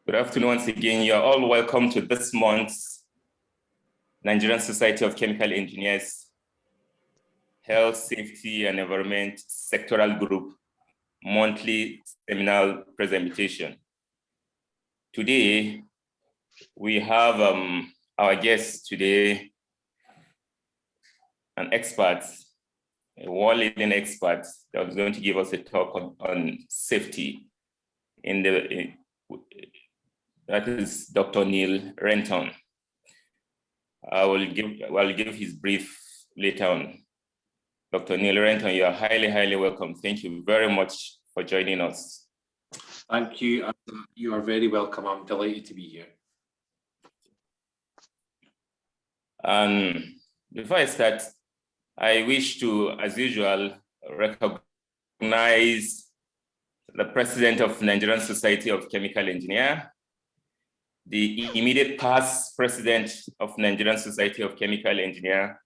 Good afternoon once again. You're all welcome to this month's Nigerian Society of Chemical Engineers Health, Safety and Environment Sectoral Group monthly seminar presentation. Today, we have our guest today, an expert, a world-leading expert that is going to give us a talk on safety that is Dr. Neill Renton. I will give his brief later on. Dr. Neill Renton, you are highly, highly welcome. Thank you very much for joining us. Thank you. You are very welcome. I'm delighted to be here. Before I start, I wish to, as usual, recognize the President of Nigerian Society of Chemical Engineers, the immediate past President of Nigerian Society of Chemical Engineers,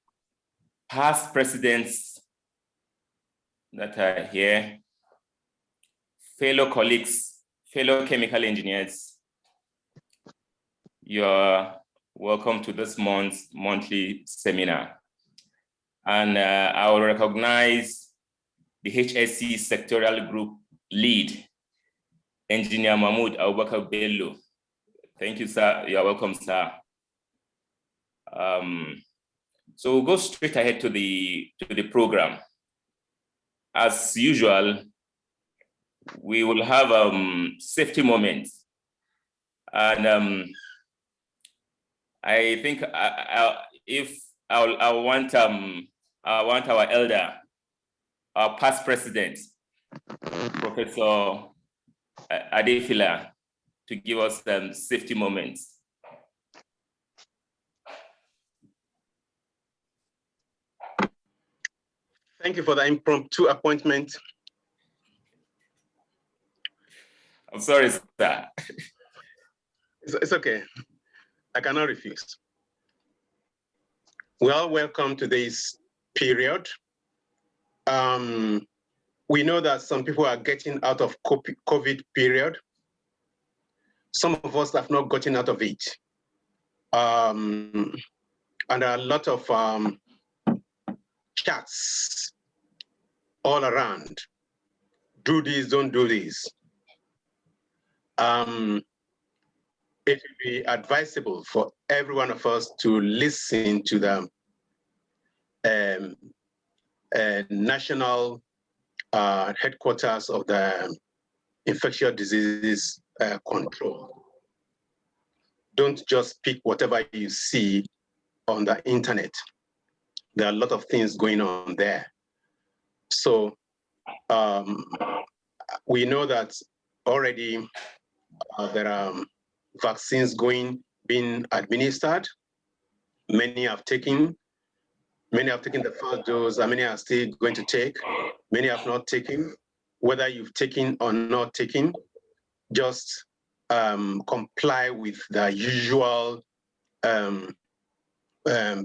past presidents that are here, fellow colleagues, fellow chemical engineers. You're welcome to this month's monthly seminar. And I will recognize the HSC Sectoral Group Lead, Engineer Mahmoud Abubakar Bello. Thank you, sir. You're welcome, sir. So we'll go straight ahead to the program. As usual, we will have safety moments. And I think I want our elder, our past president, Professor Adefila, to give us safety moments. Thank you for the impromptu appointment. I'm sorry, sir. It's okay. I cannot refuse. Well, welcome to this period. We know that some people are getting out of COVID period. Some of us have not gotten out of it. And there are a lot of chats all around. Do this, don't do this. It would be advisable for every one of us to listen to the national headquarters of the infectious diseases control. Don't just pick whatever you see on the internet. There are a lot of things going on there. So we know that already there are vaccines being administered. Many have taken the first dose, and many are still going to take. Many have not taken. Whether you've taken or not taken, just comply with the usual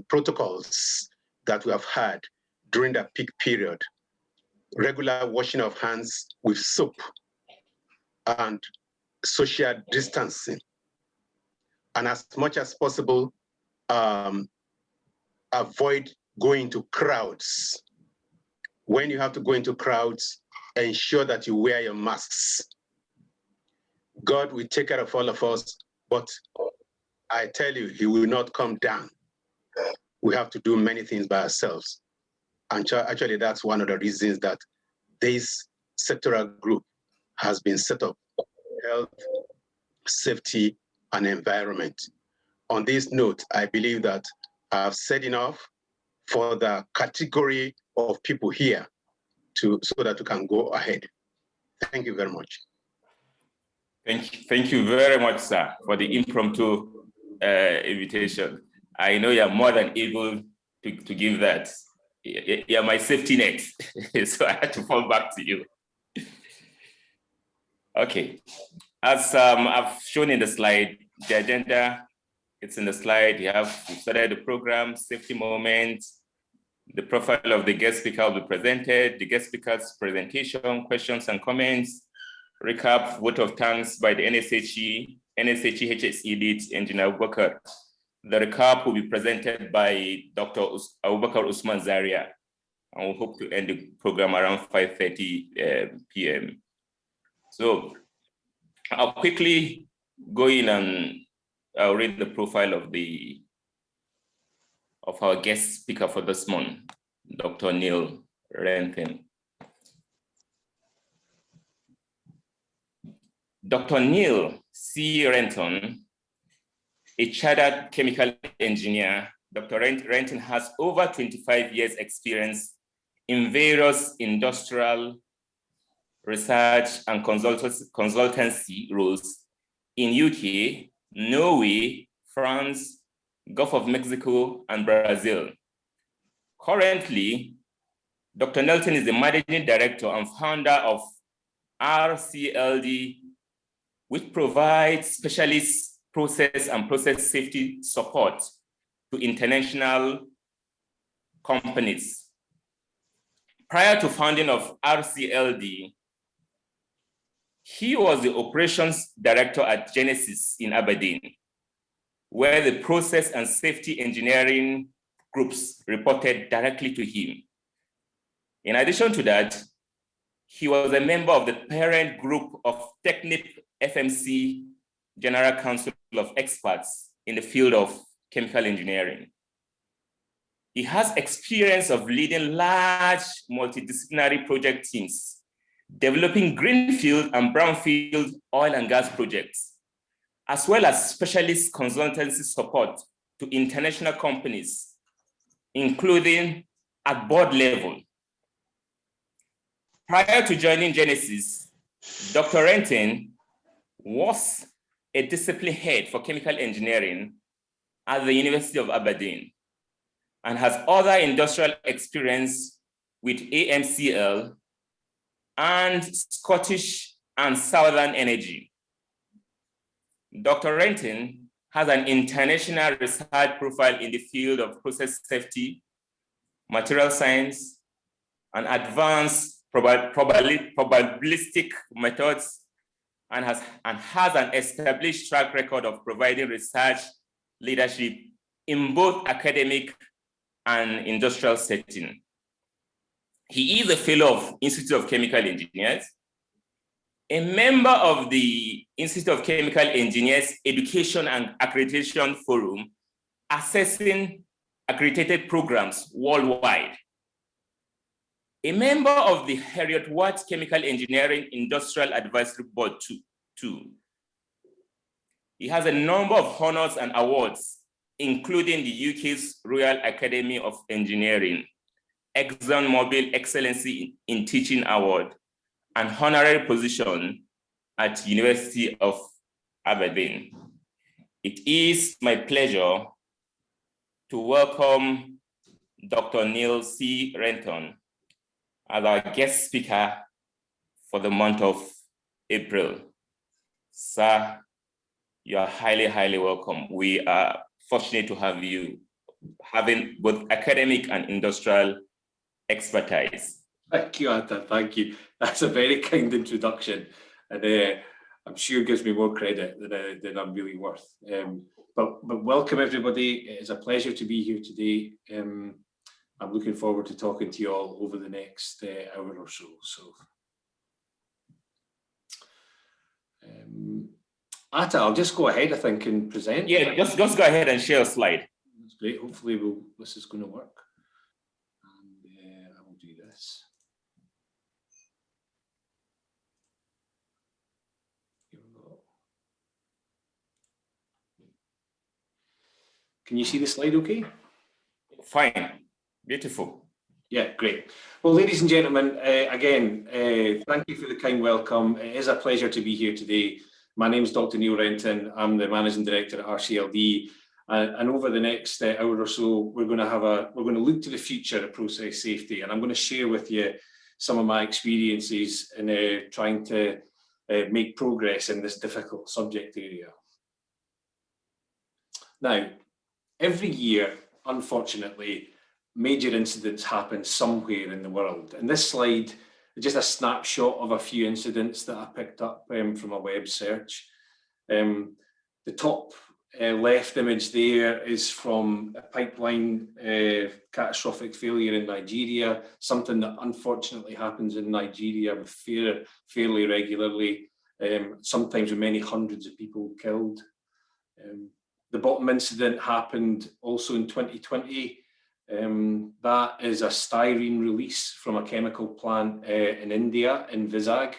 protocols that we have had during the peak period. Regular washing of hands with soap and social distancing. And as much as possible, avoid going to crowds. When you have to go into crowds, ensure that you wear your masks. God will take care of all of us, but I tell you, he will not come down. We have to do many things by ourselves. And actually, that's one of the reasons that this sectoral group has been set up: health, safety, and environment. On this note, I believe that I've said enough for the category of people here so that we can go ahead. Thank you very much. Thank you very much, sir, for the impromptu invitation. I know you're more than able to give that. You're my safety net, so I had to fall back to you. Okay, as I've shown in the slide, the agenda, it's in the slide. We've started the program, safety moments, the profile of the guest speaker will be presented, the guest speaker's presentation, questions and comments, recap, vote of thanks by the NSChE, NSChE HSE lead engineer Abubakar. The recap will be presented by Dr. Abubakar Usman Zaria, and we hope to end the program around 5:30 p.m. So I'll quickly go in and I'll read the profile of our guest speaker for this month, Dr. Neill Renton. Dr. Neill C. Renton, a chartered chemical engineer, Dr. Renton has over 25 years experience in various industrial research and consultancy roles in UK, Norway, France, Gulf of Mexico, and Brazil. Currently, Dr. Nelson is the managing director and founder of RCLD, which provides specialist process and process safety support to international companies. Prior to founding of RCLD, he was the operations director at Genesis in Aberdeen, where the process and safety engineering groups reported directly to him. In addition to that, he was a member of the parent group of Technip FMC General Council of Experts in the field of chemical engineering. He has experience of leading large multidisciplinary project teams, developing greenfield and brownfield oil and gas projects, as well as specialist consultancy support to international companies, including at board level. Prior to joining Genesis, Dr. Renton was a discipline head for chemical engineering at the University of Aberdeen and has other industrial experience with AMCL and Scottish and Southern Energy. Dr. Renton has an international research profile in the field of process safety, material science, and advanced probabilistic methods, and has an established track record of providing research leadership in both academic and industrial setting. He is a fellow of Institute of Chemical Engineers, a member of the Institute of Chemical Engineers Education and Accreditation Forum, assessing accredited programs worldwide, a member of the Heriot Watt Chemical Engineering Industrial Advisory Board too. He has a number of honors and awards, including the UK's Royal Academy of Engineering, ExxonMobil Excellency in Teaching Award, and honorary position at University of Aberdeen. It is my pleasure to welcome Dr. Neill C. Renton as our guest speaker for the month of April. Sir, you are highly, highly welcome. We are fortunate to have you, having both academic and industrial expertise. Thank you, Anta. Thank you. That's a very kind introduction, and I'm sure gives me more credit than I'm really worth. But welcome everybody. It is a pleasure to be here today. I'm looking forward to talking to you all over the next hour or so. Atta, I'll just go ahead, I think, and present. Yeah, just go ahead and share a slide. That's great. Hopefully this is going to work. And I will do this. Here we go. Can you see the slide okay? Fine. Beautiful. Yeah, great. Well, ladies and gentlemen, again, thank you for the kind welcome. It is a pleasure to be here today. My name is Dr. Neill Renton. I'm the Managing Director at RCLD. And over the next hour or so, we're going to look to the future of process safety. And I'm going to share with you some of my experiences in trying to make progress in this difficult subject area. Now, every year, unfortunately, major incidents happen somewhere in the world. And this slide is just a snapshot of a few incidents that I picked up from a web search. The top left image there is from a pipeline catastrophic failure in Nigeria, something that unfortunately happens in Nigeria with fairly regularly, sometimes with many hundreds of people killed. The bottom incident happened also in 2020. That is a styrene release from a chemical plant in India, in Vizag,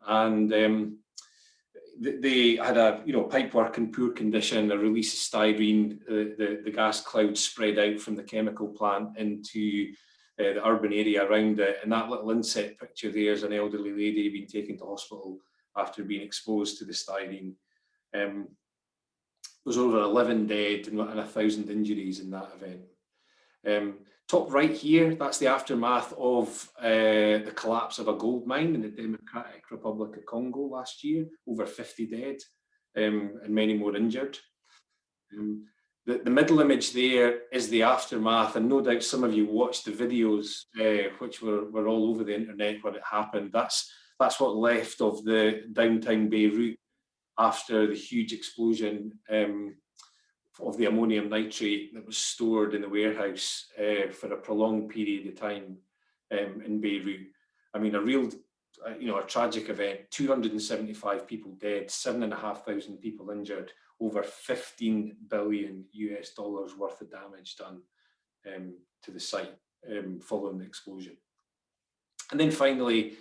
and they had a pipework in poor condition, a release of styrene, the gas cloud spread out from the chemical plant into the urban area around it, and that little inset picture there is an elderly lady being taken to hospital after being exposed to the styrene. There was over 11 dead and 1,000 injuries in that event. Top right here, that's the aftermath of the collapse of a gold mine in the Democratic Republic of Congo last year, over 50 dead and many more injured. The middle image there is the aftermath, and no doubt some of you watched the videos which were all over the internet when it happened. That's what left of the downtown Beirut after the huge explosion of the ammonium nitrate that was stored in the warehouse for a prolonged period of time in Beirut. I mean, a tragic event, 275 people dead, 7,500 people injured, over $15 billion worth of damage done to the site following the explosion. And then finally,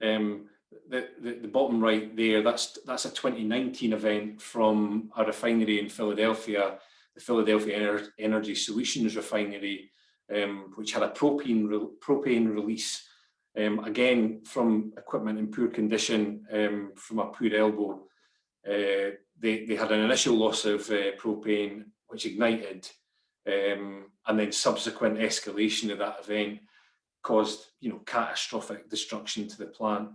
the bottom right there, that's a 2019 event from a refinery in Philadelphia, the Philadelphia Energy Solutions refinery, which had a propane release, again from equipment in poor condition, from a poor elbow. They had an initial loss of propane, which ignited, and then subsequent escalation of that event caused, catastrophic destruction to the plant.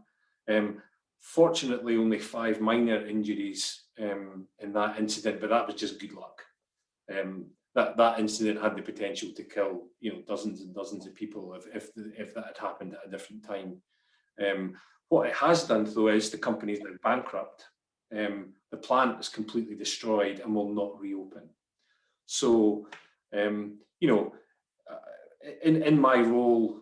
Fortunately, only 5 minor injuries in that incident, but that was just good luck. That incident had the potential to kill, dozens and dozens of people if that had happened at a different time. What it has done, though, is the company is now bankrupt. The plant is completely destroyed and will not reopen. So, in my role,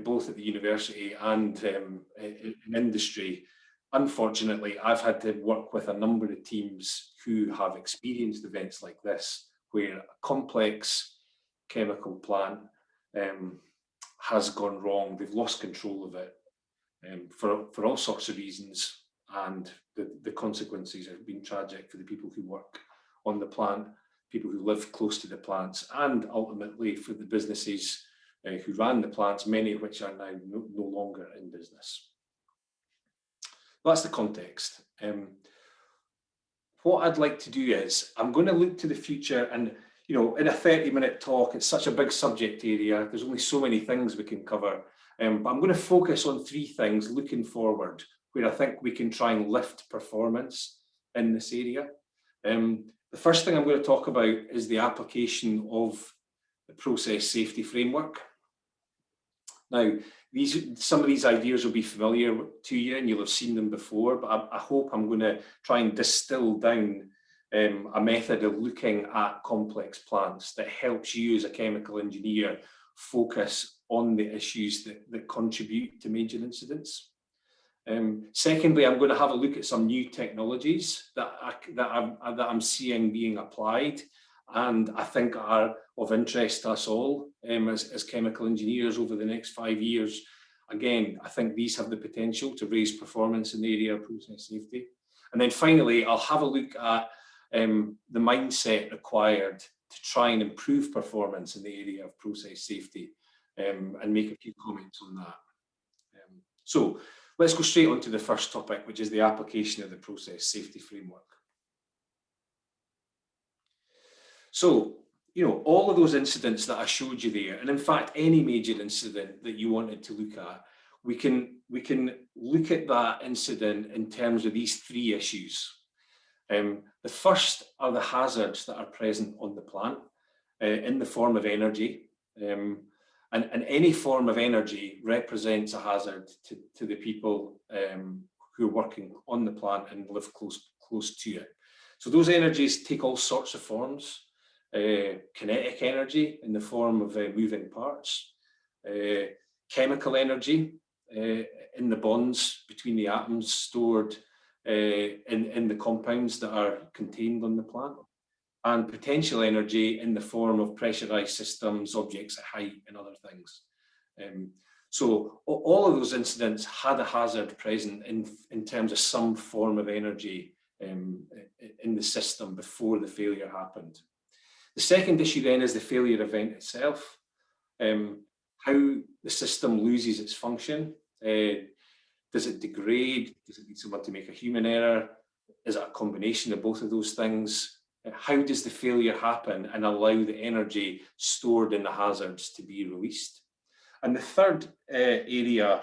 both at the university and in industry, unfortunately, I've had to work with a number of teams who have experienced events like this, where a complex chemical plant has gone wrong. They've lost control of it for all sorts of reasons, and the consequences have been tragic for the people who work on the plant, people who live close to the plants, and ultimately for the businesses who ran the plants, many of which are now no longer in business. That's the context. What I'd like to do is, I'm going to look to the future, and in a 30-minute talk, it's such a big subject area, there's only so many things we can cover, but I'm going to focus on 3 things looking forward, where I think we can try and lift performance in this area. The first thing I'm going to talk about is the application of the process safety framework. Now, some of these ideas will be familiar to you and you'll have seen them before, but I hope I'm going to try and distill down a method of looking at complex plants that helps you as a chemical engineer focus on the issues that contribute to major incidents. Secondly, I'm going to have a look at some new technologies that I'm seeing being applied, and I think are of interest to us all as chemical engineers over the next 5 years. Again, I think these have the potential to raise performance in the area of process safety. And then finally, I'll have a look at the mindset required to try and improve performance in the area of process safety, and make a few comments on that. So let's go straight on to the first topic, which is the application of the process safety framework. So, all of those incidents that I showed you there, and in fact, any major incident that you wanted to look at, we can look at that incident in terms of these 3 issues. The first are the hazards that are present on the plant in the form of energy. And any form of energy represents a hazard to the people who are working on the plant and live close to it. So those energies take all sorts of forms. Kinetic energy in the form of moving parts, chemical energy in the bonds between the atoms stored in the compounds that are contained on the plant, and potential energy in the form of pressurized systems, objects at height, and other things. So all of those incidents had a hazard present in terms of some form of energy in the system before the failure happened. The second issue then is the failure event itself, how the system loses its function. Does it degrade? Does it need someone to make a human error? Is it a combination of both of those things? How does the failure happen and allow the energy stored in the hazards to be released? And the third area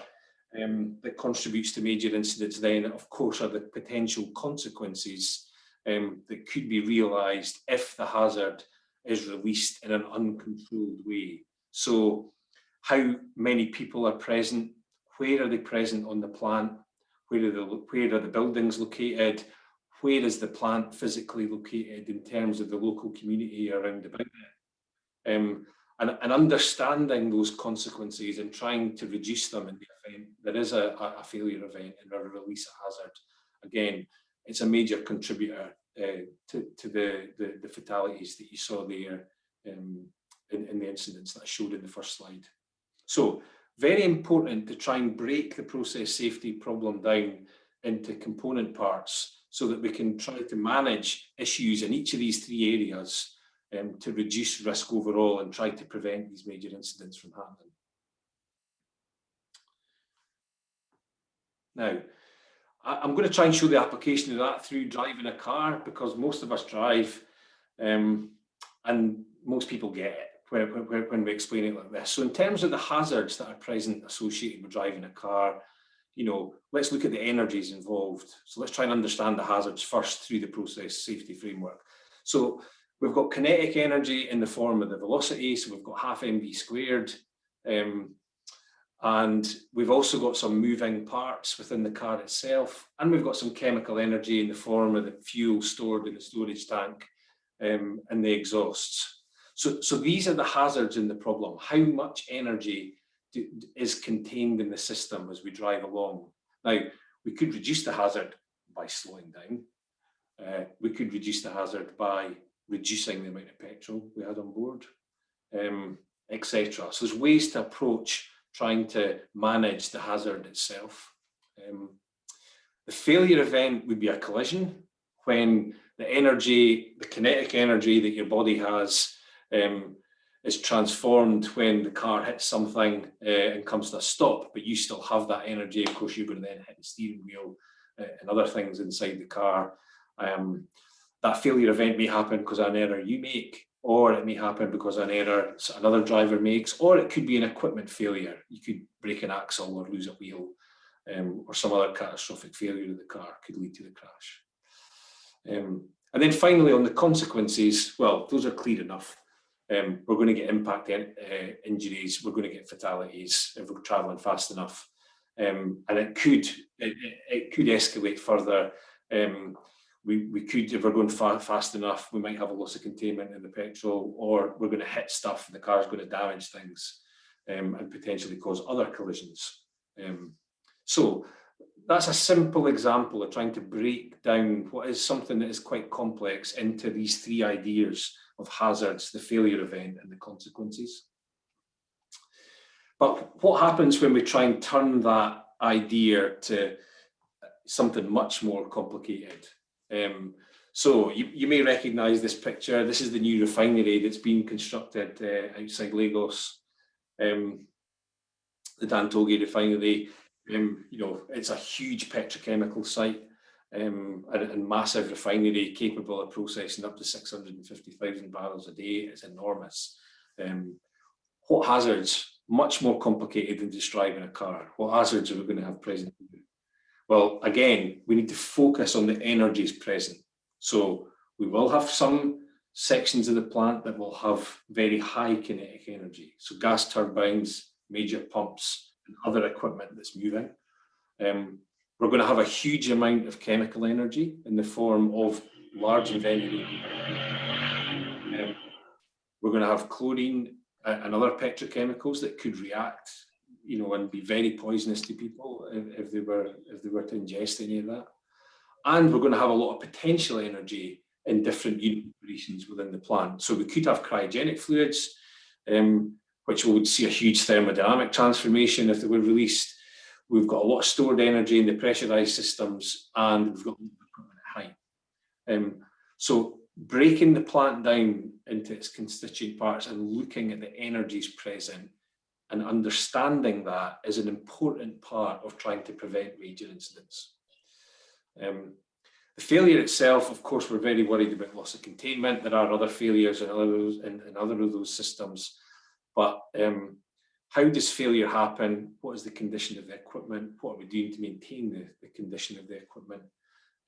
that contributes to major incidents then, of course, are the potential consequences that could be realised if the hazard is released in an uncontrolled way. So how many people are present? Where are they present on the plant? Where are the buildings located? Where is the plant physically located in terms of the local community around about it? And understanding those consequences and trying to reduce them in the event there is a failure event and a release of hazard. Again, it's a major contributor to the fatalities that you saw there in the incidents that I showed in the first slide. So very important to try and break the process safety problem down into component parts so that we can try to manage issues in each of these three areas to reduce risk overall and try to prevent these major incidents from happening. Now, I'm going to try and show the application of that through driving a car, because most of us drive and most people get it when we explain it like this. So in terms of the hazards that are present associated with driving a car, you know, let's look at the energies involved. So let's try and understand the hazards first through the process safety framework. So we've got kinetic energy in the form of the velocity, so we've got half mv squared. And we've also got some moving parts within the car itself. And we've got some chemical energy in the form of the fuel stored in the storage tank and the exhausts. So these are the hazards in the problem. How much energy is contained in the system as we drive along? Now, we could reduce the hazard by slowing down. We could reduce the hazard by reducing the amount of petrol we had on board, etc. So there's ways to approach trying to manage the hazard itself. The failure event would be a collision when the energy, the kinetic energy that your body has is transformed when the car hits something and comes to a stop, but you still have that energy. Of course, you're going to then hit the steering wheel and other things inside the car. That failure event may happen because of an error you make, or it may happen because of an error another driver makes, or it could be an equipment failure. You could break an axle or lose a wheel, or some other catastrophic failure of the car could lead to the crash. And then finally, on the consequences, well, those are clear enough. We're going to get impact injuries, we're going to get fatalities if we're traveling fast enough. And it could escalate further. We could, if we're going fast enough, we might have a loss of containment in the petrol, or we're going to hit stuff and the car's going to damage things and potentially cause other collisions. So that's a simple example of trying to break down what is something that is quite complex into these three ideas of hazards, the failure event, and the consequences. But what happens when we try and turn that idea to something much more complicated? So you may recognise this picture. This is the new refinery that's being constructed outside Lagos, the Dantoge refinery. You know, it's a huge petrochemical site and massive refinery capable of processing up to 650,000 barrels a day. It's enormous. What hazards? Much more complicated than just driving a car. What hazards are we going to have present? Well, again, we need to focus on the energies present. So we will have some sections of the plant that will have very high kinetic energy. So gas turbines, major pumps, and other equipment that's moving. We're going to have a huge amount of chemical energy in the form of large and very we're going to have chlorine and other petrochemicals that could react, you know, and be very poisonous to people if they were to ingest any of that. And we're going to have a lot of potential energy in different unit operations within the plant. So we could have cryogenic fluids, which would see a huge thermodynamic transformation if they were released. We've got a lot of stored energy in the pressurized systems, and we've got equipment at height. So breaking the plant down into its constituent parts and looking at the energies present and understanding that is an important part of trying to prevent major incidents. The failure itself, of course, we're very worried about loss of containment. There are other failures in other of those systems, but how does failure happen? What is the condition of the equipment? What are we doing to maintain the condition of the equipment?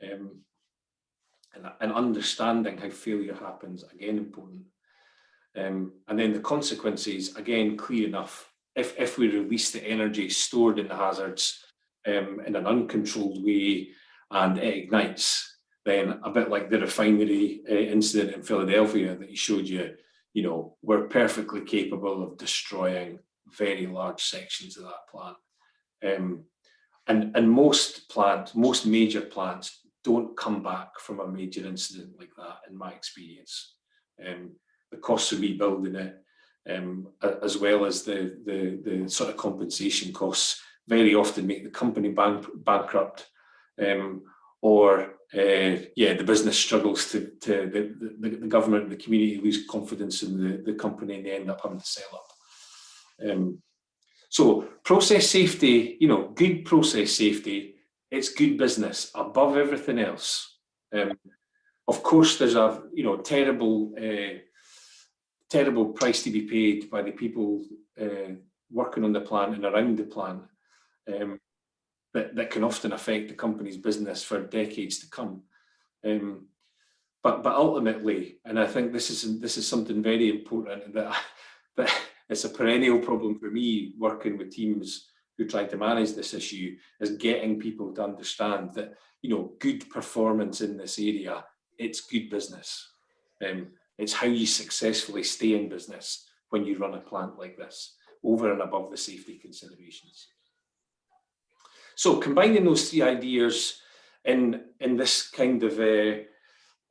And understanding how failure happens, again, important. And then the consequences, again, clear enough. If we release the energy stored in the hazards in an uncontrolled way and it ignites, then a bit like the refinery incident in Philadelphia that he showed you, you know, we're perfectly capable of destroying very large sections of that plant. And most major plants don't come back from a major incident like that, in my experience. The costs of rebuilding it, as well as the sort of compensation costs, very often make the company bankrupt, or the business struggles to the government and the community lose confidence in the company and they end up having to sell up. So process safety, you know, good process safety, it's good business above everything else. Of course, there's a terrible price to be paid by the people working on the plant and around the plant, that can often affect the company's business for decades to come. But ultimately, and I think this is something very important, that it's a perennial problem for me working with teams who try to manage this issue, is getting people to understand that, you know, good performance in this area, it's good business. It's how you successfully stay in business when you run a plant like this, over and above the safety considerations. So combining those three ideas in this kind of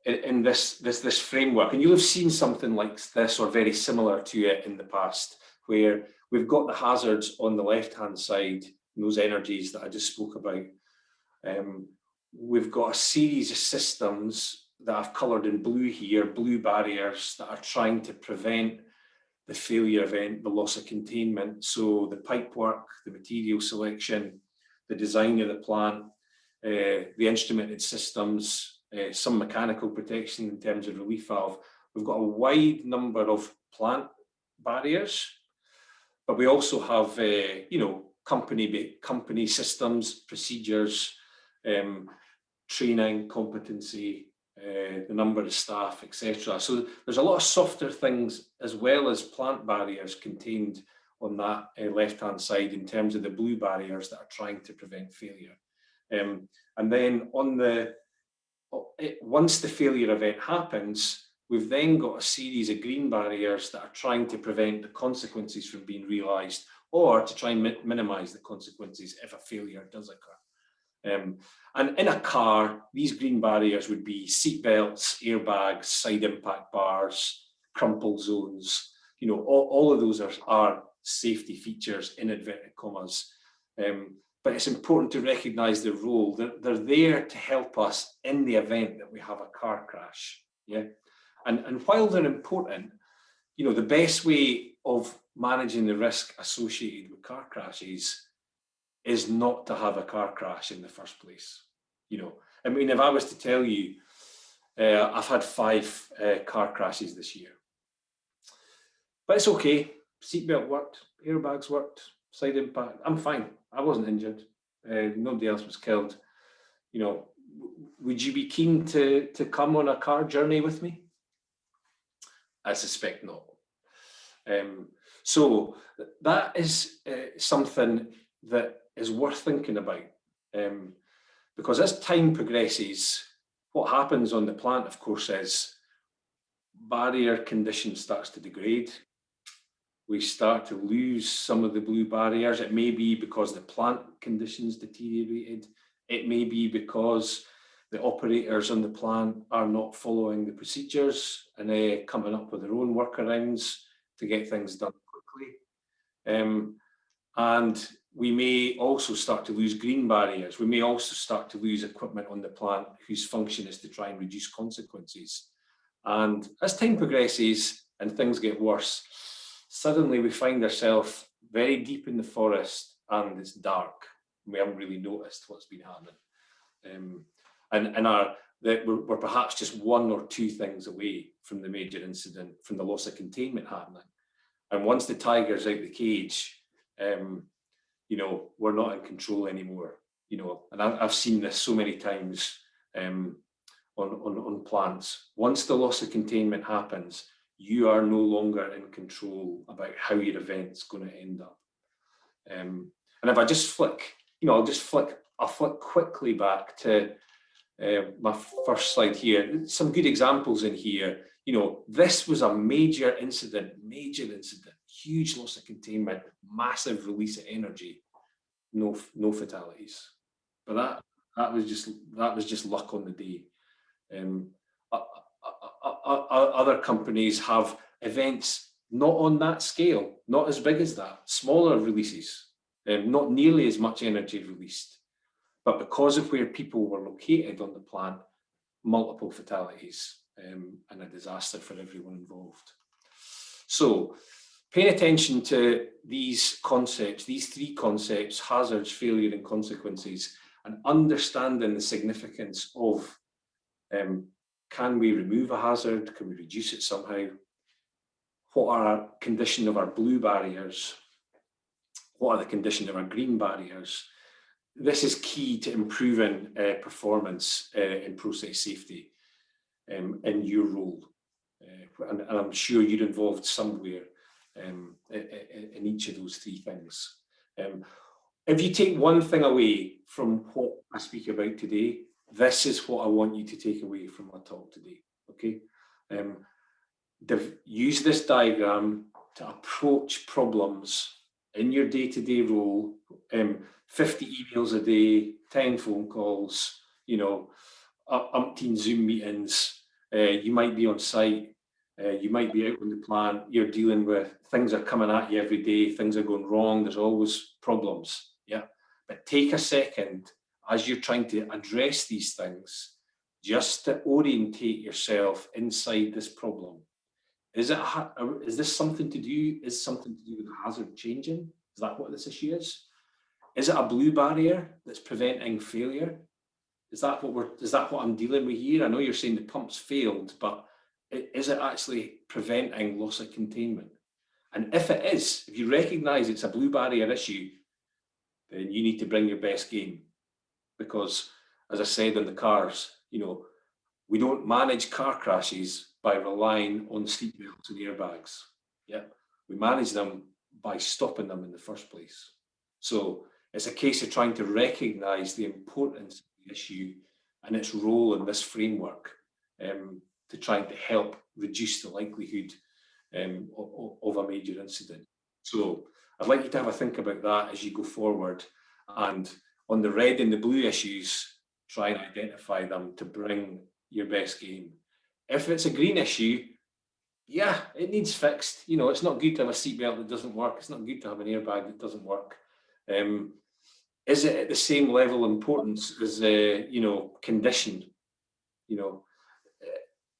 in this framework, and you'll have seen something like this or very similar to it in the past, where we've got the hazards on the left-hand side, those energies that I just spoke about. We've got a series of systems that I've coloured in blue here, blue barriers that are trying to prevent the failure event, the loss of containment. So the pipework, the material selection, the design of the plant, the instrumented systems, some mechanical protection in terms of relief valve. We've got a wide number of plant barriers, but we also have, company systems, procedures, training, competency, the number of staff, etc. So there's a lot of softer things as well as plant barriers contained on that left-hand side in terms of the blue barriers that are trying to prevent failure. And then once the failure event happens, we've then got a series of green barriers that are trying to prevent the consequences from being realised, or to try and minimise the consequences if a failure does occur. And in a car, these green barriers would be seat belts, airbags, side impact bars, crumple zones. You know, all of those are safety features in inverted commas. But it's important to recognise their role. They're there to help us in the event that we have a car crash. Yeah, and while they're important, you know, the best way of managing the risk associated with car crashes is not to have a car crash in the first place. You know, I mean, if I was to tell you, I've had 5 car crashes this year, but it's okay. Seatbelt worked, airbags worked, side impact. I'm fine. I wasn't injured. Nobody else was killed. You know, would you be keen to come on a car journey with me? I suspect not. So that is something that is worth thinking about, because as time progresses, what happens on the plant, of course, is barrier condition starts to degrade. We start to lose some of the blue barriers. It may be because the plant conditions deteriorated. It may be because the operators on the plant are not following the procedures and coming up with their own workarounds to get things done quickly. And we may also start to lose green barriers. We may also start to lose equipment on the plant whose function is to try and reduce consequences. And as time progresses and things get worse, suddenly we find ourselves very deep in the forest and it's dark. We haven't really noticed what's been happening. We're perhaps just one or two things away from the major incident, from the loss of containment happening. And once the tiger's out the cage, you know, we're not in control anymore. You know, and I've seen this so many times on plants. Once the loss of containment happens, you are no longer in control about how your event's going to end up. And if I just flick, you know, I'll flick quickly back to my first slide here. Some good examples in here. You know, this was a major incident, huge loss of containment, massive release of energy, no fatalities. But that was just luck on the day. Other companies have events not on that scale, not as big as that, smaller releases, not nearly as much energy released. But because of where people were located on the plant, multiple fatalities and a disaster for everyone involved. So paying attention to these concepts, these three concepts, hazards, failure and consequences, and understanding the significance of can we remove a hazard? Can we reduce it somehow? What are our condition of our blue barriers? What are the condition of our green barriers? This is key to improving performance in process safety in your role. And I'm sure you're involved somewhere in each of those three things. If you take one thing away from what I speak about today, this is what I want you to take away from my talk today, okay? Use this diagram to approach problems in your day-to-day role, 50 emails a day, 10 phone calls, you know, umpteen Zoom meetings, you might be on site, you might be out on the plant, you're dealing with, things are coming at you every day, things are going wrong, there's always problems, yeah? But take a second as you're trying to address these things, just to orientate yourself inside this problem. Is this something to do? Is something to do with the hazard changing? Is that what this issue is? Is it a blue barrier that's preventing failure? Is that what I'm dealing with here? I know you're saying the pumps failed, but is it actually preventing loss of containment? And if it is, if you recognise it's a blue barrier issue, then you need to bring your best game. Because, as I said in the cars, you know, we don't manage car crashes by relying on seatbelts and airbags. Yeah, we manage them by stopping them in the first place. So it's a case of trying to recognise the importance of the issue and its role in this framework to trying to help reduce the likelihood of a major incident. So I'd like you to have a think about that as you go forward, and on the red and the blue issues, try and identify them to bring your best game. If it's a green issue, yeah, it needs fixed. You know, it's not good to have a seatbelt that doesn't work. It's not good to have an airbag that doesn't work. Is it at the same level of importance as, you know, condition? You know,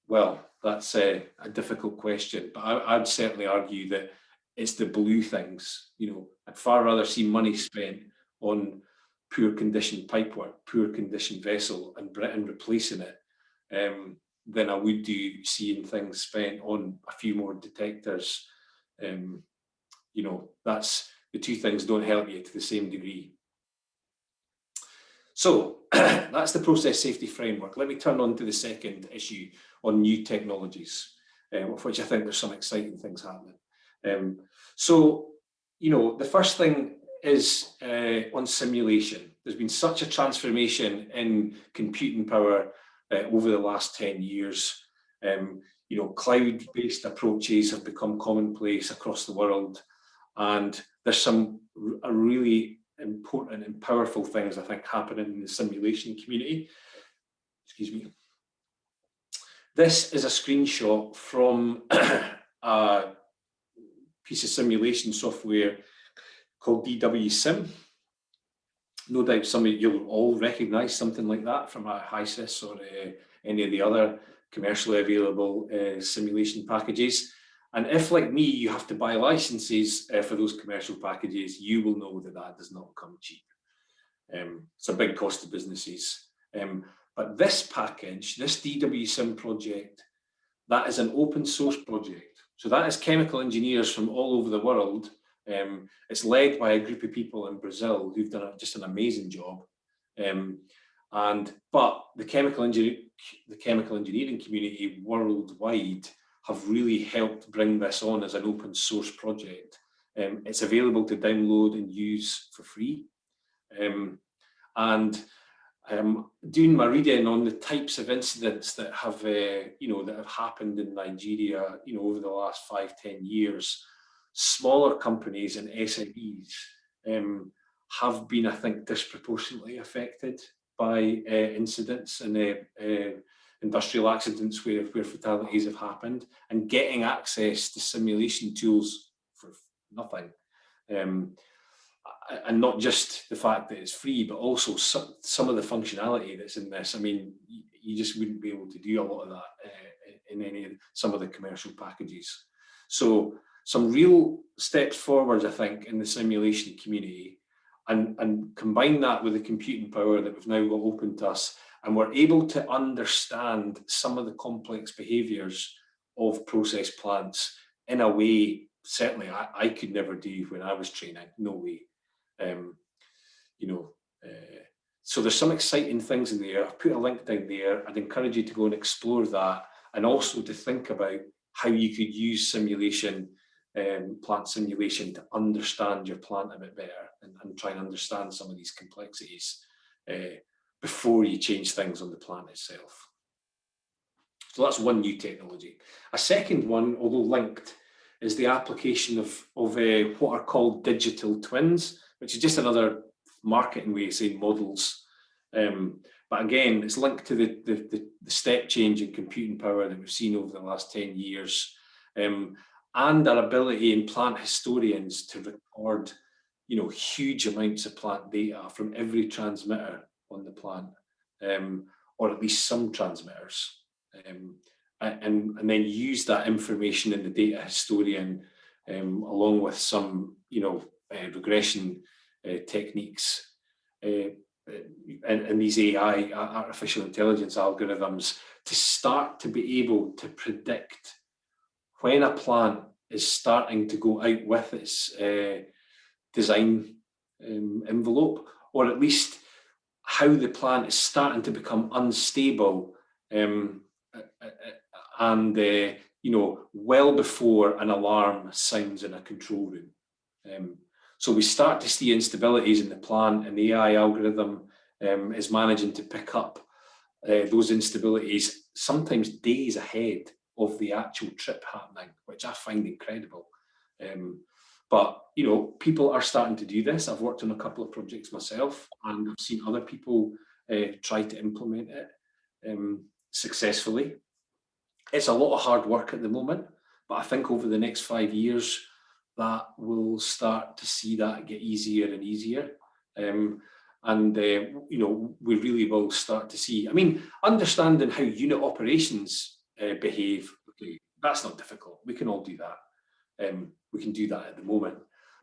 well, that's a difficult question, but I'd certainly argue that it's the blue things. You know, I'd far rather see money spent on poor condition pipework, poor condition vessel, and replacing it, than I would do seeing things spent on a few more detectors. You know, that's the two things don't help you to the same degree. So that's the process safety framework. Let me turn on to the second issue on new technologies, of which I think there's some exciting things happening. So, you know, the first thing is on simulation. There's been such a transformation in computing power over the last 10 years. You know, cloud-based approaches have become commonplace across the world, and there's some really important and powerful things, I think, happening in the simulation community. Excuse me. This is a screenshot from a piece of simulation software called DWSim. No doubt some of you'll all recognise something like that from a HISIS or any of the other commercially available simulation packages. And if, like me, you have to buy licenses for those commercial packages, you will know that that does not come cheap. It's a big cost to businesses. But this package, this DWSim project, that is an open source project. So that is chemical engineers from all over the world. It's led by a group of people in Brazil who've done just an amazing job. But the chemical engineering community worldwide have really helped bring this on as an open source project. It's available to download and use for free. Doing my reading on the types of incidents that have, that have happened in Nigeria, over the last 5-10 years, smaller companies and SMEs have been, I think, disproportionately affected by incidents and industrial accidents where fatalities have happened, and getting access to simulation tools for nothing. And not just the fact that it's free, but also some of the functionality that's in this. I mean, you just wouldn't be able to do a lot of that in some of the commercial packages. So some real steps forwards, I think, in the simulation community, and combine that with the computing power that we've now got open to us, and we're able to understand some of the complex behaviours of process plants in a way certainly I could never do when I was training. No way. So there's some exciting things in there. I've put a link down there. I'd encourage you to go and explore that, and also to think about how you could use simulation, plant simulation, to understand your plant a bit better and try and understand some of these complexities before you change things on the plant itself. So that's one new technology. A second one, although linked, is the application of what are called digital twins, which is just another marketing way of saying models. But again, it's linked to the step change in computing power that we've seen over the last 10 years, and our ability in plant historians to record, huge amounts of plant data from every transmitter on the plant, or at least some transmitters, and then use that information in the data historian, along with some, regression techniques, and these AI, artificial intelligence algorithms, to start to be able to predict when a plant is starting to go out with its design envelope, or at least how the plant is starting to become unstable, and well before an alarm sounds in a control room. So we start to see instabilities in the plant, and the AI algorithm is managing to pick up those instabilities sometimes days ahead of the actual trip happening, which I find incredible. But people are starting to do this. I've worked on a couple of projects myself, and I've seen other people try to implement it successfully. It's a lot of hard work at the moment, but I think over the next 5 years, that we'll start to see that get easier and easier. We really will start to see, understanding how unit operations behave, okay, that's not difficult. We can all do that. We can do that at the moment.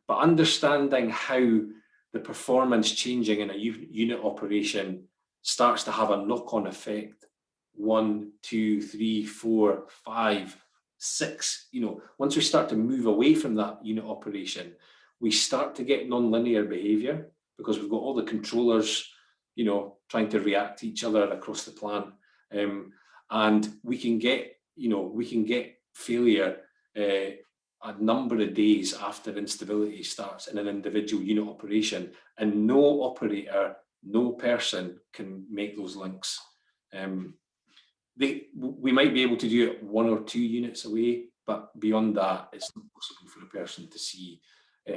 But understanding how the performance changing in a unit operation starts to have a knock-on effect, 1, 2, 3, 4, 5, 6, once we start to move away from that unit operation, we start to get non-linear behavior, because we've got all the controllers, trying to react to each other across the plant. And we can get failure a number of days after instability starts in an individual unit operation, and no operator, no person can make those links. we might be able to do it 1 or 2 units away, but beyond that, it's not possible for a person to see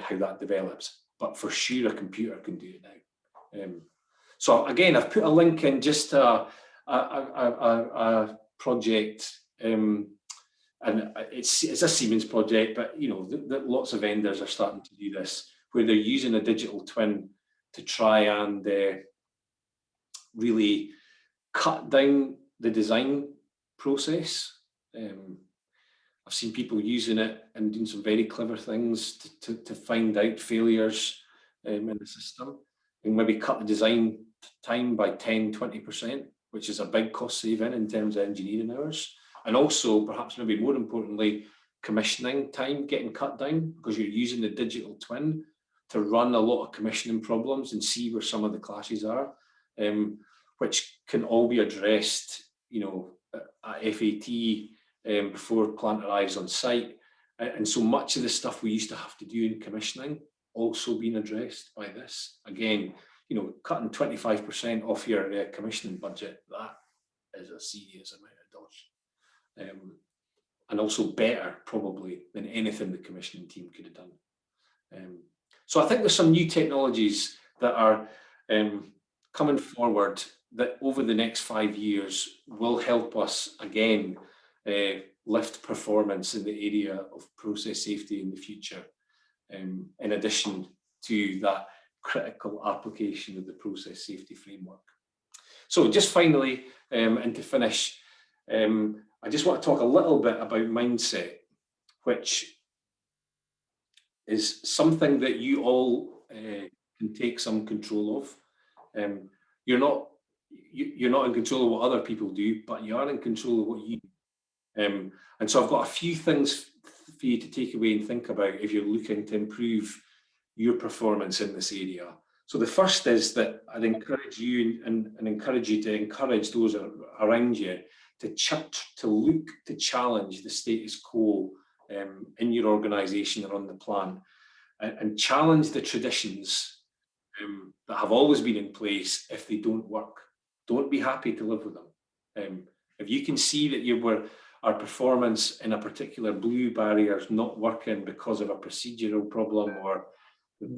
how that develops. But for sure, a computer can do it now. So again, I've put a link in just a project, and it's a Siemens project, but you know, lots of vendors are starting to do this, where they're using a digital twin to try and really cut down the design process. I've seen people using it and doing some very clever things to find out failures in the system, and maybe cut the design time by 10–20%, which is a big cost saving in terms of engineering hours. And also, perhaps maybe more importantly, commissioning time getting cut down, because you're using the digital twin to run a lot of commissioning problems and see where some of the clashes are, which can all be addressed, you know, at FAT before plant arrives on site. And so much of the stuff we used to have to do in commissioning also being addressed by this. Again, you know, cutting 25% off your commissioning budget, that is a serious amount of dollars. And also better probably than anything the commissioning team could have done. So I think there's some new technologies that are coming forward that over the next 5 years will help us again lift performance in the area of process safety in the future, in addition to that critical application of the process safety framework. So just finally, and to finish, I just want to talk a little bit about mindset, which is something that you all can take some control of. You're not in control of what other people do, but you are in control of what you do. And so I've got a few things for you to take away and think about if you're looking to improve your performance in this area. So the first is that I'd encourage you and encourage you to encourage those around you to look to challenge the status quo in your organisation or on the plan, and challenge the traditions that have always been in place if they don't work. Don't be happy to live with them. If you can see that our performance in a particular blue barrier is not working because of a procedural problem or the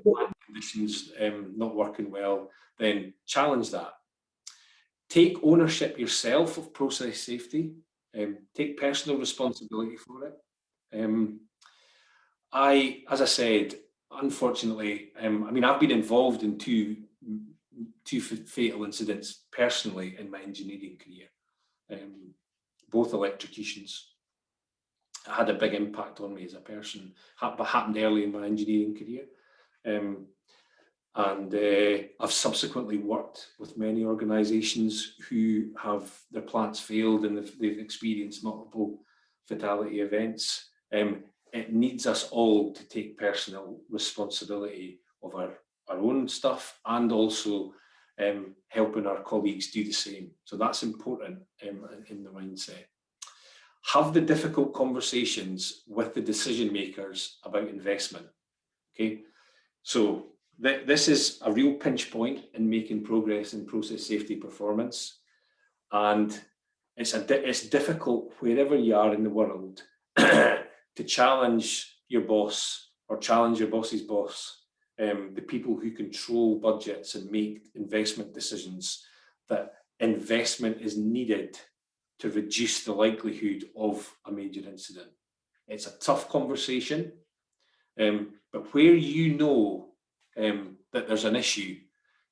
plant conditions not working well, then challenge that. Take ownership yourself of process safety. Take personal responsibility for it. As I said, unfortunately, I mean, I've been involved in two fatal incidents personally in my engineering career, both electrocutions. It had a big impact on me as a person, but happened early in my engineering career. And I've subsequently worked with many organisations who have their plants failed and they've experienced multiple fatality events. It needs us all to take personal responsibility of our own stuff, and also helping our colleagues do the same. So that's important in the mindset. Have the difficult conversations with the decision makers about investment. Okay, so this is a real pinch point in making progress in process safety performance, and it's difficult wherever you are in the world to challenge your boss or challenge your boss's boss, the people who control budgets and make investment decisions, that investment is needed to reduce the likelihood of a major incident. It's a tough conversation, but where you know that there's an issue,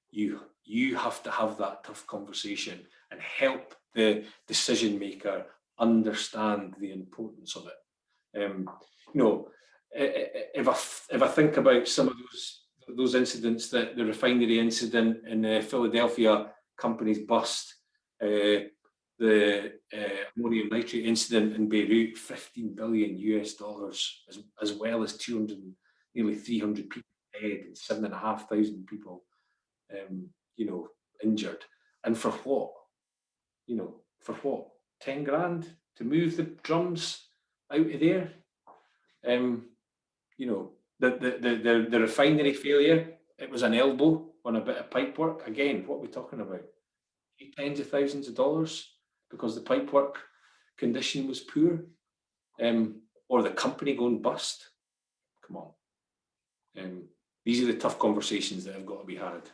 you have to have that tough conversation and help the decision maker understand the importance of it. You know, if I think about some of those incidents, that the refinery incident in Philadelphia, companies bust, the ammonium nitrate incident in Beirut, $15 billion US, as well as nearly 300 people dead and 7,500 people, you know, injured. And for what? You know, for what? 10 grand to move the drums out of there? You know, the refinery failure, it was an elbow. on a bit of pipe work, again, what are we talking about? Tens of thousands of dollars because the pipe work condition was poor, or the company going bust. Come on. These are the tough conversations that have got to be had.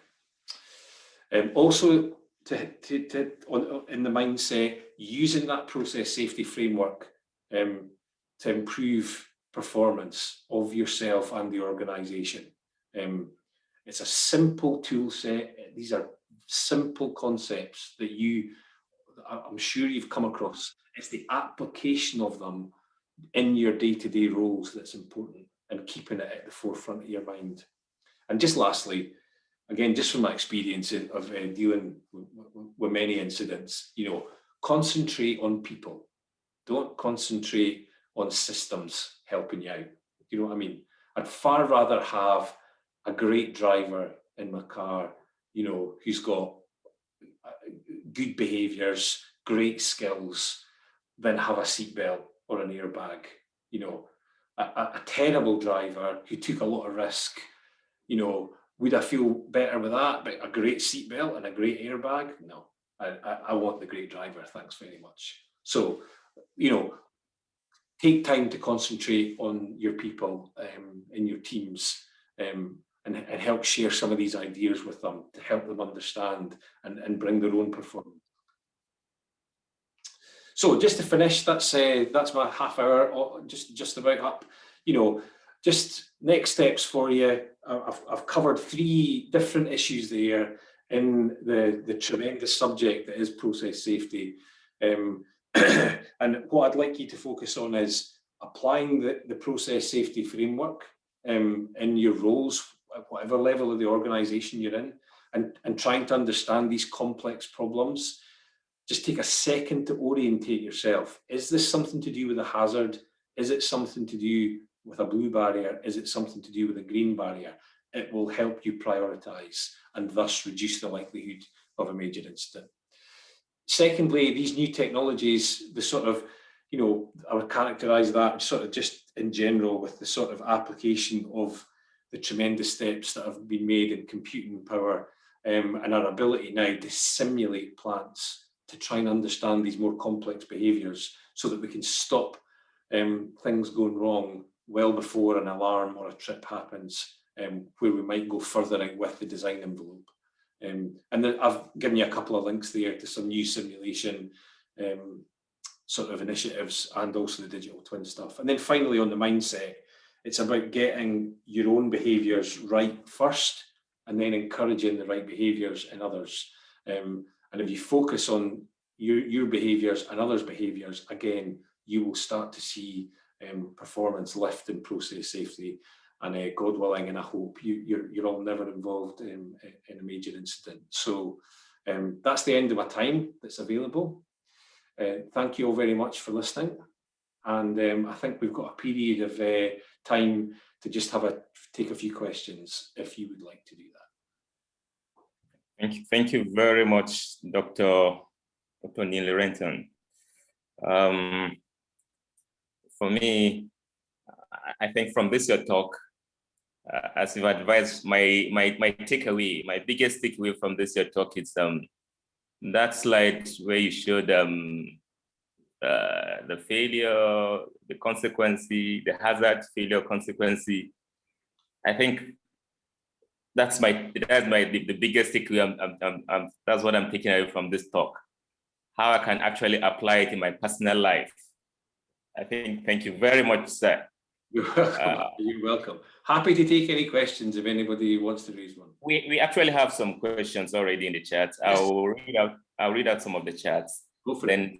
Also, in the mindset, using that process safety framework to improve performance of yourself and the organisation. It's a simple tool set. These are simple concepts that I'm sure you've come across. It's the application of them in your day-to-day roles that's important, and keeping it at the forefront of your mind. And just lastly, again, just from my experience of dealing with many incidents, concentrate on people. Don't concentrate on systems helping you out. You know what I mean? I'd far rather have a great driver in my car, who's got good behaviours, great skills, than have a seatbelt or an airbag. A terrible driver who took a lot of risk, would I feel better with that? But a great seatbelt and a great airbag? No, I want the great driver. Thanks very much. So, take time to concentrate on your people in your teams, and help share some of these ideas with them to help them understand and bring their own performance. So just to finish, that's my half hour, just about up. Just next steps for you. I've covered 3 different issues there in the tremendous subject that is process safety. And what I'd like you to focus on is applying the process safety framework in your roles, at whatever level of the organisation you're in, and trying to understand these complex problems. Just take a second to orientate yourself. Is this something to do with a hazard? Is it something to do with a blue barrier? Is it something to do with a green barrier? It will help you prioritise and thus reduce the likelihood of a major incident. Secondly, these new technologies, the sort of, I would characterise that sort of just in general with the sort of application of the tremendous steps that have been made in computing power, and our ability now to simulate plants to try and understand these more complex behaviours so that we can stop things going wrong well before an alarm or a trip happens, where we might go further out with the design envelope. And then I've given you a couple of links there to some new simulation sort of initiatives, and also the digital twin stuff. And then finally, on the mindset, it's about getting your own behaviours right first, and then encouraging the right behaviours in others. And if you focus on your behaviours and others' behaviours, again, you will start to see performance lift in process safety. And God willing, and I hope you're all never involved in a major incident. So that's the end of my time that's available. Thank you all very much for listening. And I think we've got a period of time to just take a few questions if you would like to do that. Thank you very much, Dr. Neill Renton. For me, I think from this your talk, as you've advised, my takeaway, my biggest takeaway from this your talk is that slide where you showed the failure, the consequence, the hazard, failure, consequence. I think that's the biggest takeaway. That's what I'm taking away from this talk. How I can actually apply it in my personal life. I think. Thank you very much, sir. You're welcome. You're welcome. Happy to take any questions if anybody wants to raise one. We actually have some questions already in the chat. Yes. I'll read out some of the chats. Go for it.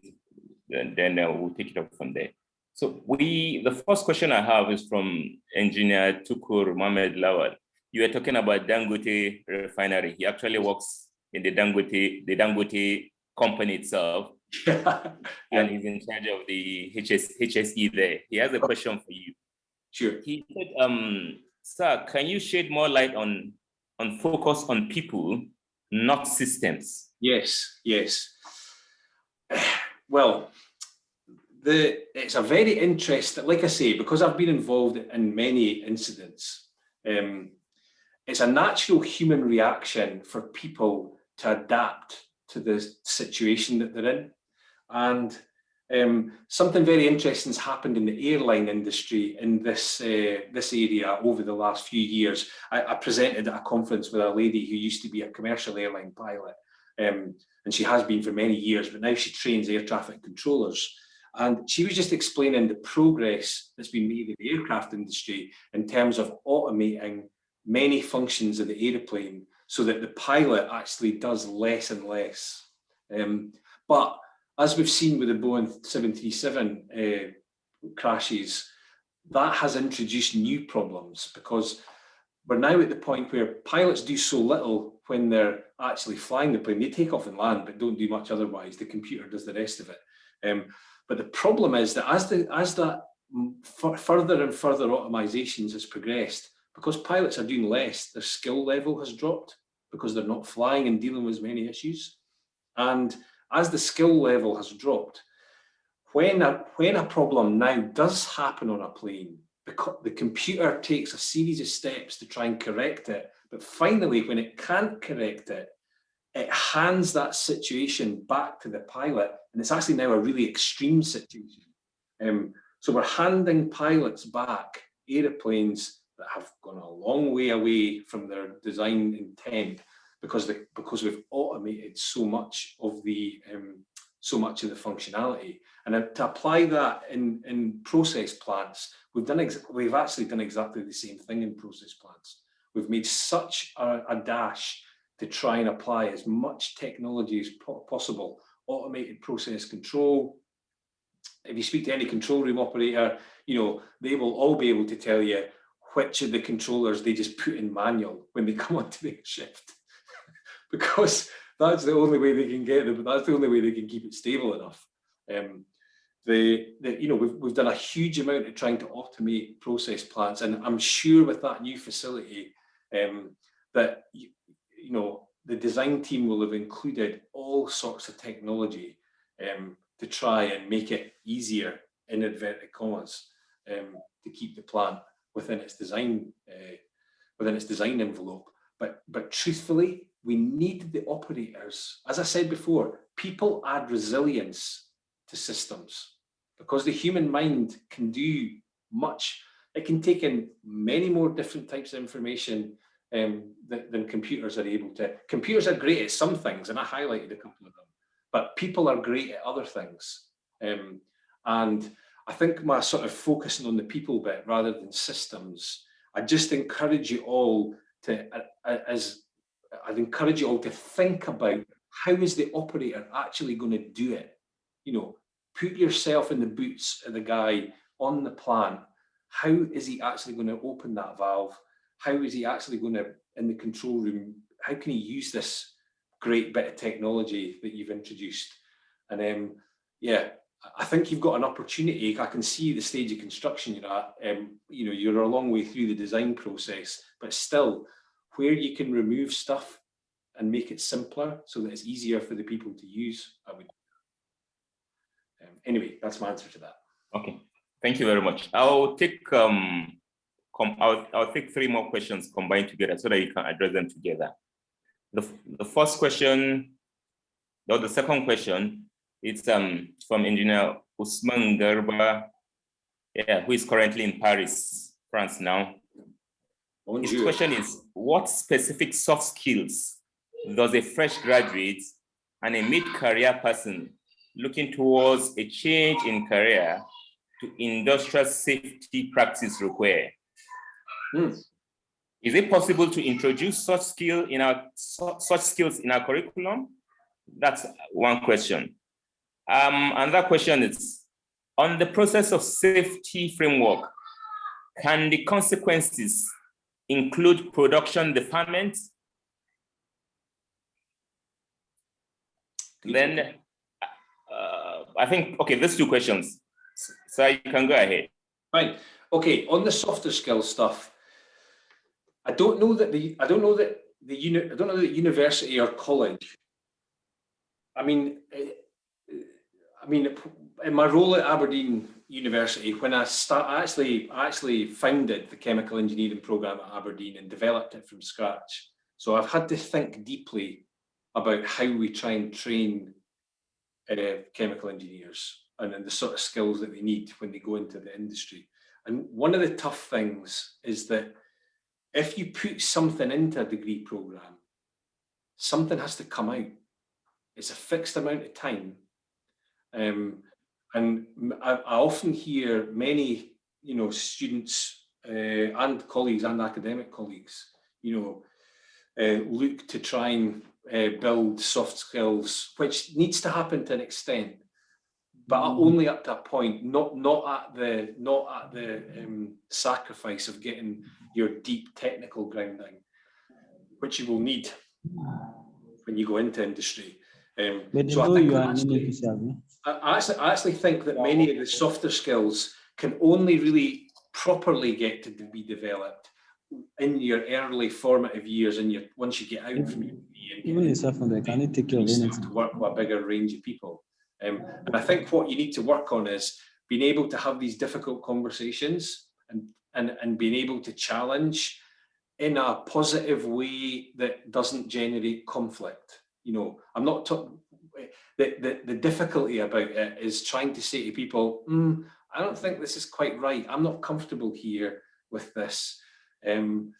Then we'll take it up from there. So the first question I have is from Engineer Tukur Mohamed Lawal. You were talking about Dangote refinery. He actually works in the Dangote company itself. And he's in charge of the HSE there. He has a question for you. Sure. He said, sir, can you shed more light on focus on people, not systems? Yes. Well, it's a very interesting, like I say, because I've been involved in many incidents, it's a natural human reaction for people to adapt to the situation that they're in. And something very interesting has happened in the airline industry in this area over the last few years. I presented at a conference with a lady who used to be a commercial airline pilot, and she has been for many years, but now she trains air traffic controllers. And she was just explaining the progress that's been made in the aircraft industry in terms of automating many functions of the aeroplane so that the pilot actually does less and less. But as we've seen with the Boeing 737 crashes, that has introduced new problems, because we're now at the point where pilots do so little when they're actually flying the plane. They take off and land, but don't do much otherwise. The computer does the rest of it. But the problem is that as that further and further optimizations has progressed, because pilots are doing less, their skill level has dropped because they're not flying and dealing with as many issues. And as the skill level has dropped, when a problem now does happen on a plane, the computer takes a series of steps to try and correct it. But finally, when it can't correct it, it hands that situation back to the pilot. And it's actually now a really extreme situation. So we're handing pilots back aeroplanes that have gone a long way away from their design intent because we've automated so much of the functionality. And to apply that in process plants, we've actually done exactly the same thing in process plants. We've made such a dash to try and apply as much technology as possible. Automated process control. If you speak to any control room operator, they will all be able to tell you which of the controllers they just put in manual when they come onto their shift, because that's the only way they can get them. That's the only way they can keep it stable enough. We've done a huge amount of trying to automate process plants, and I'm sure with that new facility that the design team will have included all sorts of technology to try and make it easier, in inverted commas, to keep the plant within its design envelope. But truthfully, we need the operators. As I said before, people add resilience to systems because the human mind can do much. It can take in many more different types of information than computers are able to. Computers are great at some things, and I highlighted a couple of them, but people are great at other things. And I think my sort of focusing on the people bit rather than systems, I just encourage you all to, I'd encourage you all to think about how is the operator actually going to do it? Put yourself in the boots of the guy on the plant. How is he actually going to open that valve? How is he actually going to, in the control room, how can he use this great bit of technology that you've introduced? And I think you've got an opportunity. I can see the stage of construction you're at. You're a long way through the design process, but still, where you can remove stuff and make it simpler so that it's easier for the people to use, I would. Anyway, that's my answer to that. Okay, thank you very much. I'll take I'll take 3 more questions combined together so that you can address them together. The first question, or the second question, it's from Engineer Usman Garba, who is currently in Paris, France now. His question is, what specific soft skills does a fresh graduate and a mid-career person looking towards a change in career to industrial safety practice require? Is it possible to introduce such skills in our curriculum? That's one question. Another question is, on the process of safety framework, can the consequences include production deferment? Then, I think, okay, there's 2 questions. So you can go ahead. Fine. Okay, on the softer skills stuff, I don't know that university or college, I mean, I mean, in my role at Aberdeen University, when I actually founded the chemical engineering program at Aberdeen and developed it from scratch. So I've had to think deeply about how we try and train chemical engineers and the sort of skills that they need when they go into the industry. And one of the tough things is that if you put something into a degree program, something has to come out. It's a fixed amount of time. And I often hear many, students and colleagues and academic colleagues, look to try and build soft skills, which needs to happen to an extent, but only up to a point, not at the sacrifice of getting your deep technical grounding, which you will need when you go into industry. So I actually think that many of the softer skills can only really properly get to be developed in your early formative years, and once you get out from uni and start to work with a bigger range of people. And I think what you need to work on is being able to have these difficult conversations and being able to challenge in a positive way that doesn't generate conflict. I'm not talking. The difficulty about it is trying to say to people, I don't think this is quite right. I'm not comfortable here with this. And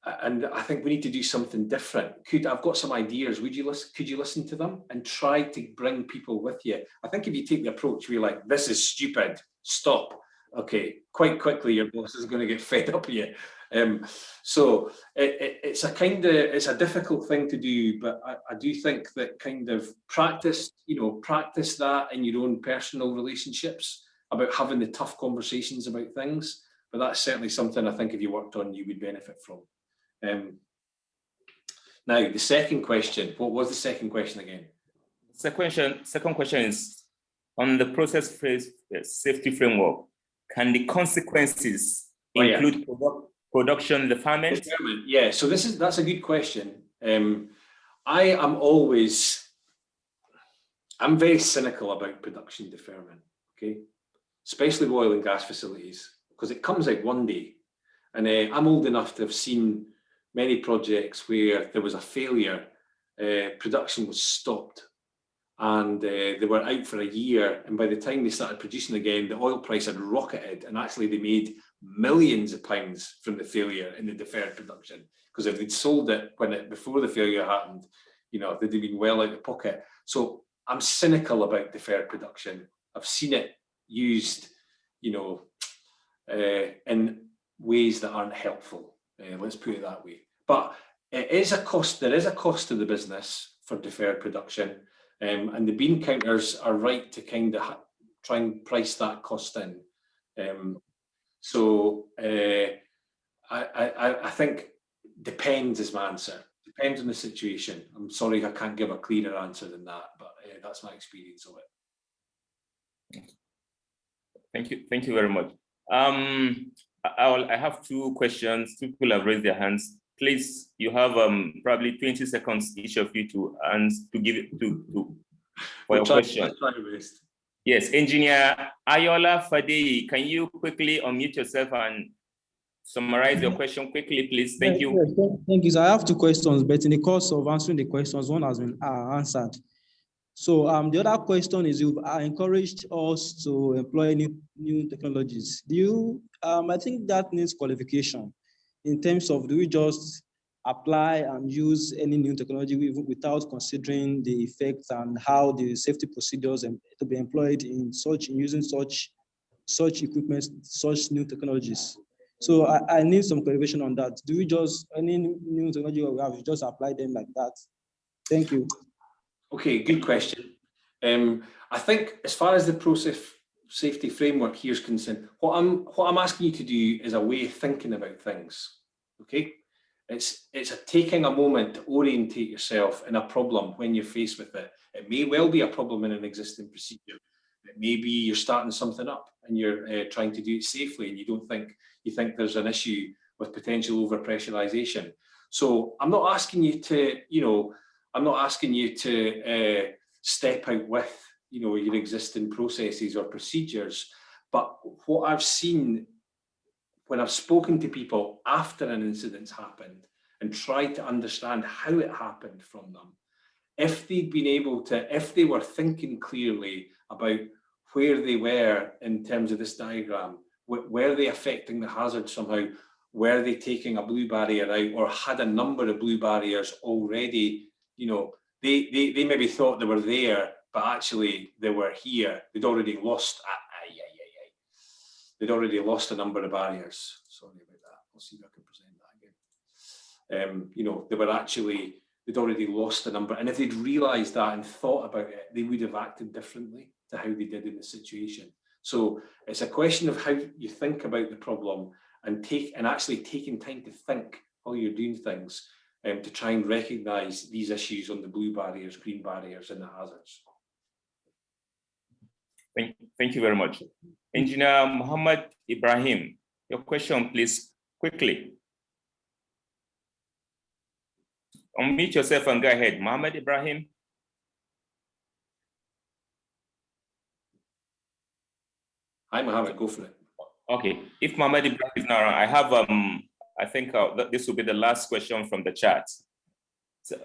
I think we need to do something different. I've got some ideas. Could you listen to them and try to bring people with you? I think if you take the approach where you're like, this is stupid, stop. Okay, quite quickly your boss is going to get fed up with you. So it's a difficult thing to do, but I do think that kind of practice that in your own personal relationships about having the tough conversations about things. But that's certainly something I think if you worked on, you would benefit from. Now, the second question, what was the second question again? Second question is on the process safety framework. Can the consequences include production deferment? Yeah, so that's a good question. I'm very cynical about production deferment, okay? Especially oil and gas facilities, because it comes out one day. And I'm old enough to have seen many projects where there was a failure, production was stopped, and they were out for a year. And by the time they started producing again, the oil price had rocketed, and actually they made millions of pounds from the failure in the deferred production. Because if they'd sold it before the failure happened, they'd have been well out of pocket. So I'm cynical about deferred production. I've seen it used, in ways that aren't helpful. Let's put it that way. But it is a cost. There is a cost to the business for deferred production, and the bean counters are right to kind of try and price that cost in. So I think depends is my answer. Depends on the situation. I'm sorry I can't give a clearer answer than that, but that's my experience of it. Thank you very much. I have two questions. Two people have raised their hands. Please, you have probably 20 seconds each of you to give it for your question. Yes, Engineer Ayola Fadei, can you quickly unmute yourself and summarize your question quickly, please? Thank you. Thank you. So I have two questions, but in the course of answering the questions, one has been answered. So the other question is, you've encouraged us to employ new technologies. Do you? I think that needs qualification in terms of, do we just apply and use any new technology without considering the effects and how the safety procedures to be employed in using such equipment, such new technologies? So I need some clarification on that. Do we just, any new technology we have, we just apply them like that? Thank you. Okay, good question. I think as far as the process safety framework here is concerned, what I'm asking you to do is a way of thinking about things. Okay, it's taking a moment to orientate yourself in a problem when you're faced with it. It may well be a problem in an existing procedure. It may be you're starting something up and you're trying to do it safely, and you think there's an issue with potential overpressurization. So I'm not asking you to, step out with, your existing processes or procedures. But what I've seen when I've spoken to people after an incident's happened and tried to understand how it happened from them, if they'd been able to, if they were thinking clearly about where they were in terms of this diagram, were they affecting the hazard somehow? Were they taking a blue barrier out, or had a number of blue barriers already? They maybe thought they were there, but actually they were here. They'd already lost. They'd already lost a number of barriers. Sorry about that. I'll see if I can present that again. They'd already lost a number, and if they'd realised that and thought about it, they would have acted differently to how they did in the situation. So it's a question of how you think about the problem and actually taking time to think while you're doing things, to try and recognise these issues on the blue barriers, green barriers, and the hazards. Thank you very much. Engineer Muhammad Ibrahim, your question, please, quickly. Unmute yourself and go ahead. Muhammad Ibrahim. Hi, Muhammad, go for it. Okay, if Muhammad Ibrahim is not around, I have, I think this will be the last question from the chat. So,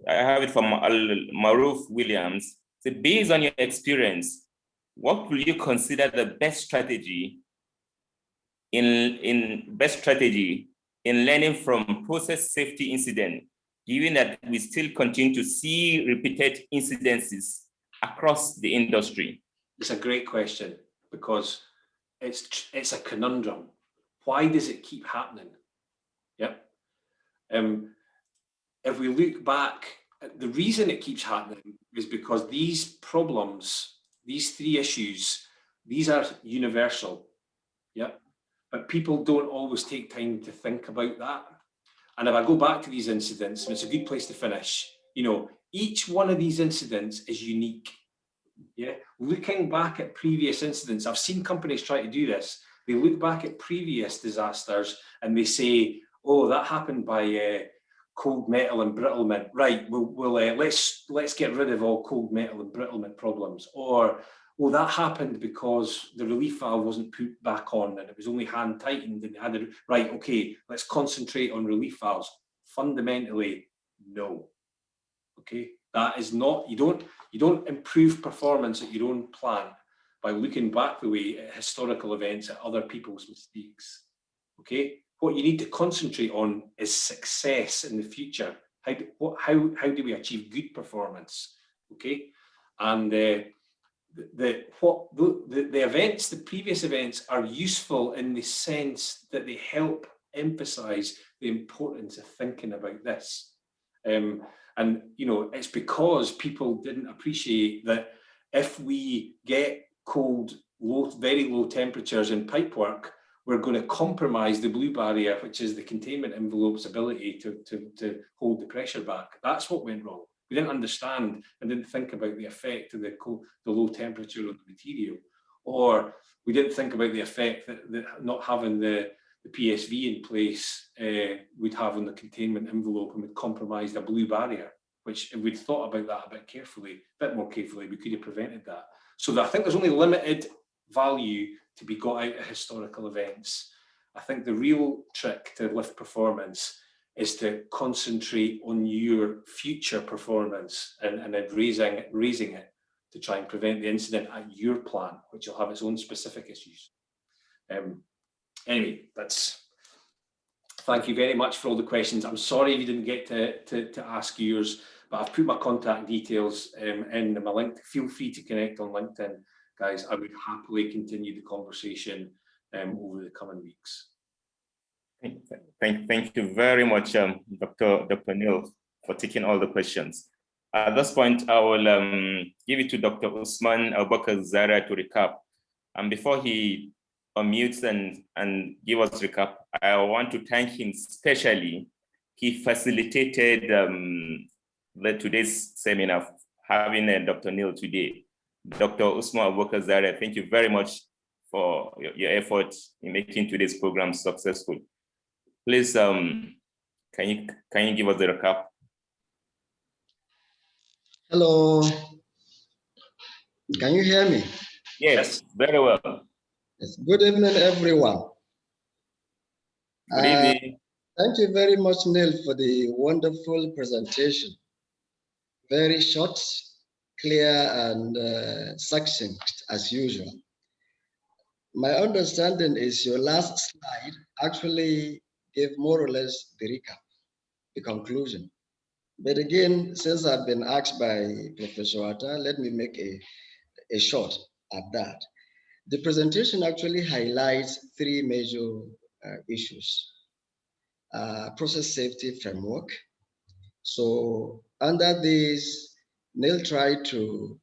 I have it from Maruf Williams. So based on your experience, what will you consider the best strategy in learning from process safety incident, given that we still continue to see repeated incidences across the industry? It's a great question, because it's a conundrum. Why does it keep happening? Yep. If we look back, the reason it keeps happening is because these problems, these three issues, these are universal. Yep. But people don't always take time to think about that. And if I go back to these incidents, and it's a good place to finish, each one of these incidents is unique. Yeah, looking back at previous incidents, I've seen companies try to do this. They look back at previous disasters and they say, "Oh, that happened by cold metal embrittlement. Right, let's get rid of all cold metal embrittlement problems." Or, "Oh, that happened because the relief valve wasn't put back on and it was only hand tightened and had it right. Okay, let's concentrate on relief valves." Fundamentally, no. Okay, that is not. You don't improve performance at your own plant by looking back the way at historical events, at other people's mistakes. Okay, what you need to concentrate on is success in the future. How do we achieve good performance? Okay, and the events, the previous events, are useful in the sense that they help emphasize the importance of thinking about this. And it's because people didn't appreciate that if we get cold, very low temperatures in pipework, we're going to compromise the blue barrier, which is the containment envelope's ability to hold the pressure back. That's what went wrong. We didn't understand and didn't think about the effect of the low temperature on the material, or we didn't think about the effect that not having the PSV in place would have on the containment envelope, and would compromise the blue barrier, which if we'd thought about that a bit more carefully, we could have prevented that. So I think there's only limited value to be got out of historical events. I think the real trick to lift performance is to concentrate on your future performance and then raising it to try and prevent the incident at your plant, which will have its own specific issues. Anyway, thank you very much for all the questions. I'm sorry if you didn't get to ask yours, but I've put my contact details in my link. Feel free to connect on LinkedIn, guys. I would happily continue the conversation over the coming weeks. Thank you very much, Dr. Neill, for taking all the questions. At this point, I will give it to Dr. Usman Abubakar Zara to recap. And before he unmutes and give us recap, I want to thank him specially. He facilitated today's seminar, having Dr. Neill today. Dr. Usman Abubakar Zara, thank you very much for your effort in making today's program successful. Please, can you give us the recap? Hello. Can you hear me? Yes, very well. Yes. Good evening, everyone. Good evening. Thank you very much, Neill, for the wonderful presentation. Very short, clear, and succinct as usual. My understanding is your last slide actually gave more or less the recap, the conclusion. But again, since I've been asked by Professor Atta, let me make a shot at that. The presentation actually highlights three major issues. Process safety framework. So under this, Neill tried to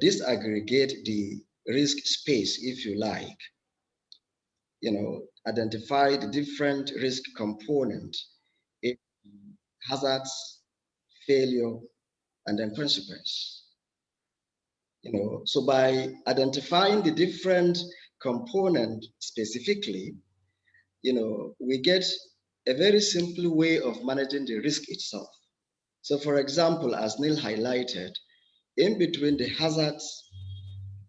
disaggregate the risk space, if you like, identify the different risk components, hazards, failure, and then consequence. So by identifying the different components specifically, we get a very simple way of managing the risk itself. So for example, as Neill highlighted, in between the hazards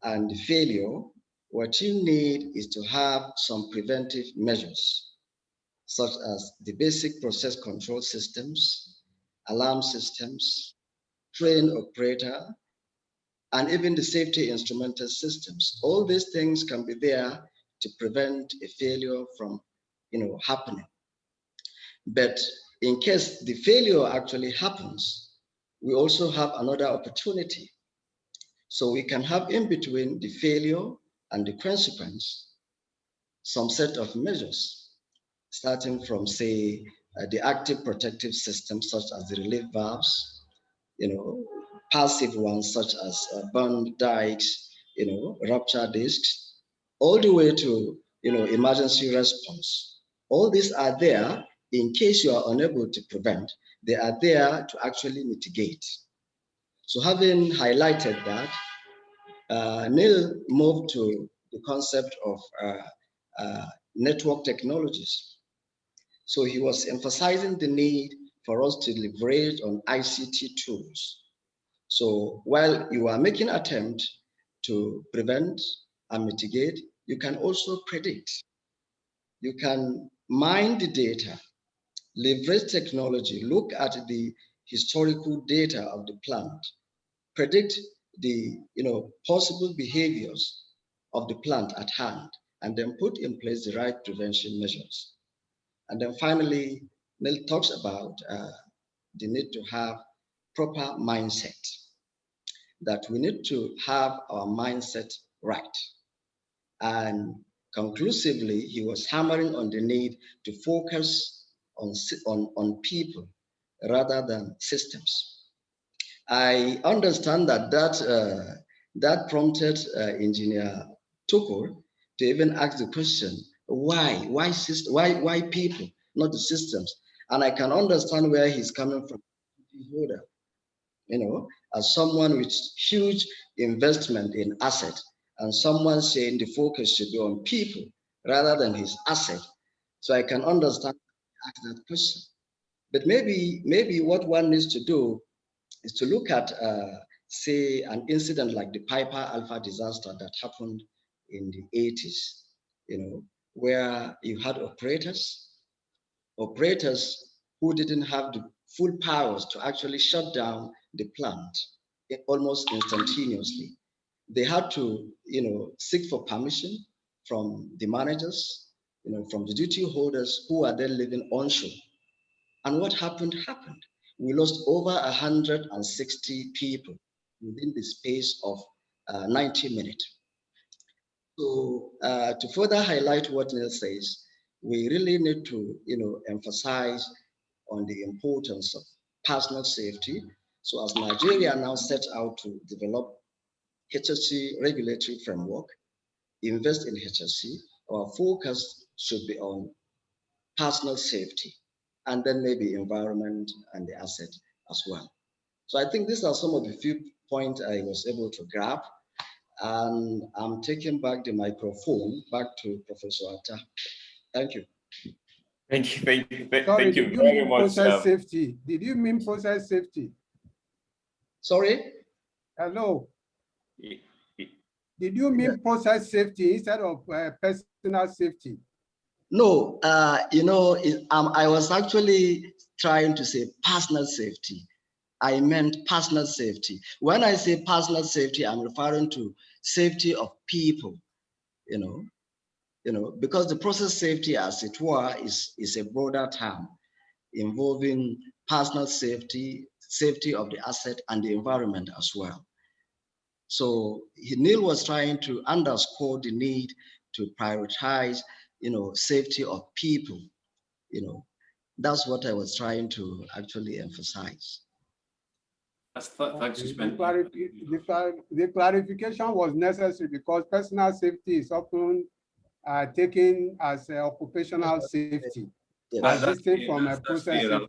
and the failure, what you need is to have some preventive measures, such as the basic process control systems, alarm systems, train operator, and even the safety instrumental systems. All these things can be there to prevent a failure from happening. But in case the failure actually happens, we also have another opportunity. So we can have in between the failure and the consequence, some set of measures, starting from, say, the active protective systems, such as the relief valves, passive ones, such as bond dikes, rupture discs, all the way to, emergency response. All these are there in case you are unable to prevent. They are there to actually mitigate. So having highlighted that, Neill moved to the concept of network technologies. So he was emphasizing the need for us to leverage on ICT tools. So while you are making an attempt to prevent and mitigate, you can also predict. You can mine the data, leverage technology, look at the historical data of the plant, predict the possible behaviors of the plant at hand, and then put in place the right prevention measures. And then finally, Neill talks about the need to have proper mindset, that we need to have our mindset right. And conclusively, he was hammering on the need to focus on people rather than systems. I understand that prompted Engineer Tukur to even ask the question, why people, not the systems? And I can understand where he's coming from. As someone with huge investment in asset, and someone saying the focus should be on people rather than his asset. So I can understand that question. But maybe what one needs to do is to look at, say, an incident like the Piper Alpha disaster that happened in the 80s, where you had operators who didn't have the full powers to actually shut down the plant almost instantaneously. They had to, seek for permission from the managers, from the duty holders who are then living onshore. And what happened? We lost over 160 people within the space of 90 minutes. So to further highlight what Neill says, we really need to, emphasize on the importance of personal safety. So as Nigeria now sets out to develop HSC regulatory framework, invest in HSC, our focus should be on personal safety, and then maybe environment and the asset as well. So I think these are some of the few points I was able to grab, and I'm taking back the microphone back to Professor Atta. Thank you. Thank you Sorry, very much. Process safety. Did you mean process safety? Sorry? Hello. Did you mean process safety instead of personal safety? No, I was actually trying to say personal safety. I meant personal safety. When I say personal safety, I'm referring to safety of people, because the process safety, as it were, is a broader term involving personal safety, safety of the asset and the environment as well. So Neill was trying to underscore the need to prioritize, safety of people. That's what I was trying to actually emphasize. Thanks, the clarification was necessary because personal safety is often taken as occupational safety, distinct from a process safety.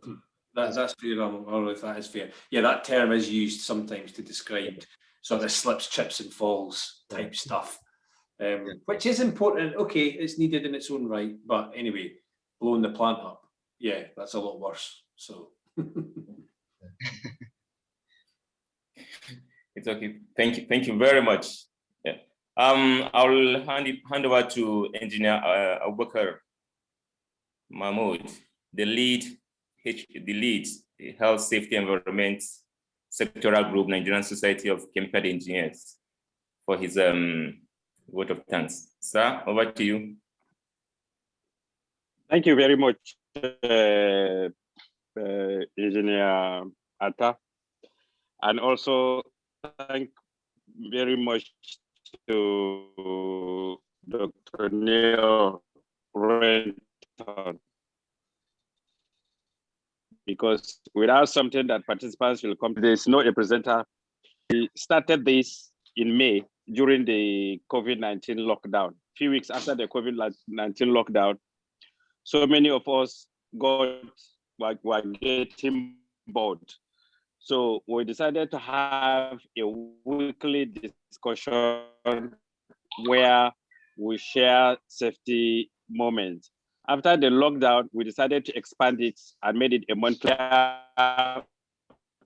That's fair. That is fair. Yeah, that term is used sometimes to describe sort of slips, trips, and falls type stuff, which is important. Okay, it's needed in its own right, but anyway, blowing the plant up, yeah, that's a lot worse. So. It's okay. Thank you very much. Yeah. I'll hand over to Engineer Abubakar Mahmoud, the lead Health, Safety, Environment Sectoral Group, Nigerian Society of Chemical Engineers, for his vote of thanks. Sir, over to you. Thank you very much, Engineer Atta, and also thank very much to Dr. Neill Renton, because without something that participants will come to, there's no a presenter. We started this in May during the COVID-19 lockdown. A few weeks after the COVID-19 lockdown, so many of us were getting bored. So we decided to have a weekly discussion where we share safety moments. After the lockdown, we decided to expand it and made it a monthly.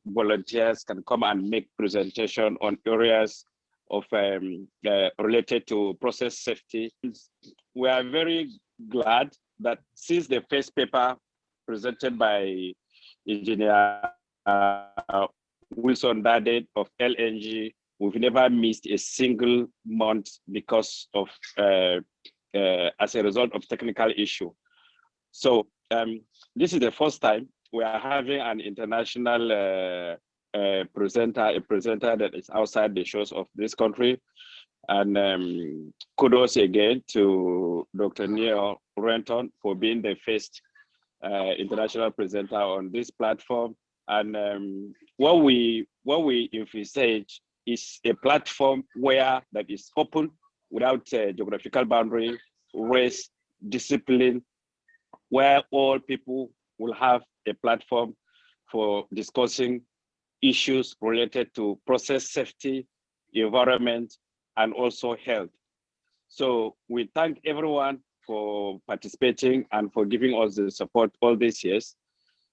Volunteers can come and make presentation on areas of related to process safety. We are very glad that since the first paper presented by Engineer Wilson Dade of LNG, we've never missed a single month because of as a result of technical issue. So this is the first time we are having an international presenter, a presenter that is outside the shores of this country. And kudos again to Dr. Neill Renton for being the first international presenter on this platform. And what we envisage is a platform where that is open without geographical boundary, race, discipline, where all people will have a platform for discussing issues related to process safety, environment, and also health. So we thank everyone for participating and for giving us the support all these years.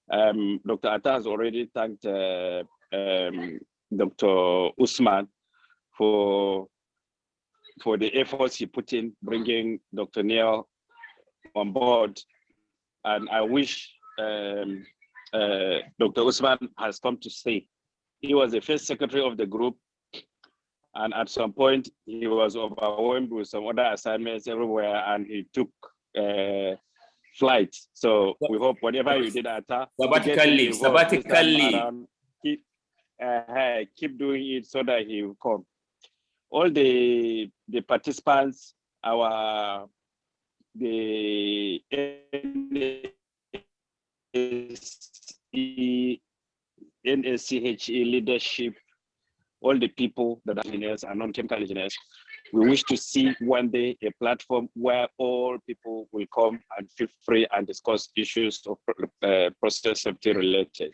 Dr. Atta has already thanked Dr. Usman for the efforts he put in bringing Dr. Neill on board. And I wish Dr. Usman has come to stay. He was the first secretary of the group, and at some point he was overwhelmed with some other assignments everywhere, and he took flight. So we hope whatever you did at sabbatically, keep doing it so that he will come. All the participants, the NSChE leadership, all the people that are engineers and non-chemical engineers, we wish to see one day a platform where all people will come and feel free and discuss issues of process safety related.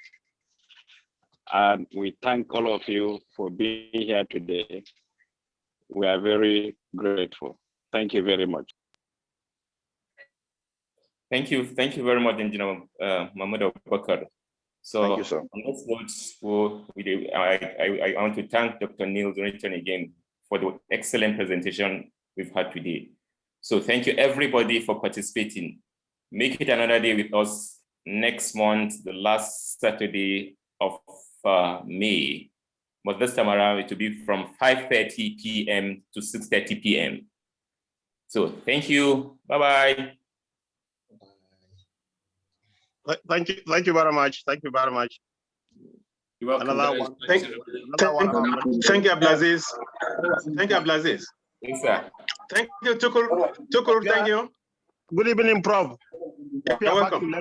And we thank all of you for being here today. We are very grateful. Thank you very much. Thank you very much, Engineer Mahmoud Abubakar. So thank you, sir. On this note, I want to thank Dr. Neill Renton again for the excellent presentation we've had today. So thank you everybody for participating. Make it another day with us next month, the last Saturday of May. But this time around, it will be from 5:30 p.m. to 6:30 p.m. So thank you. Bye-bye. Thank you very much. Thank you very much. You're welcome. Another one. Thank you, Abdulaziz. Thank you, Abdulaziz. Yes, sir. Thank you, Tukur. Tukur, thank you. Good evening, Prof. You're welcome.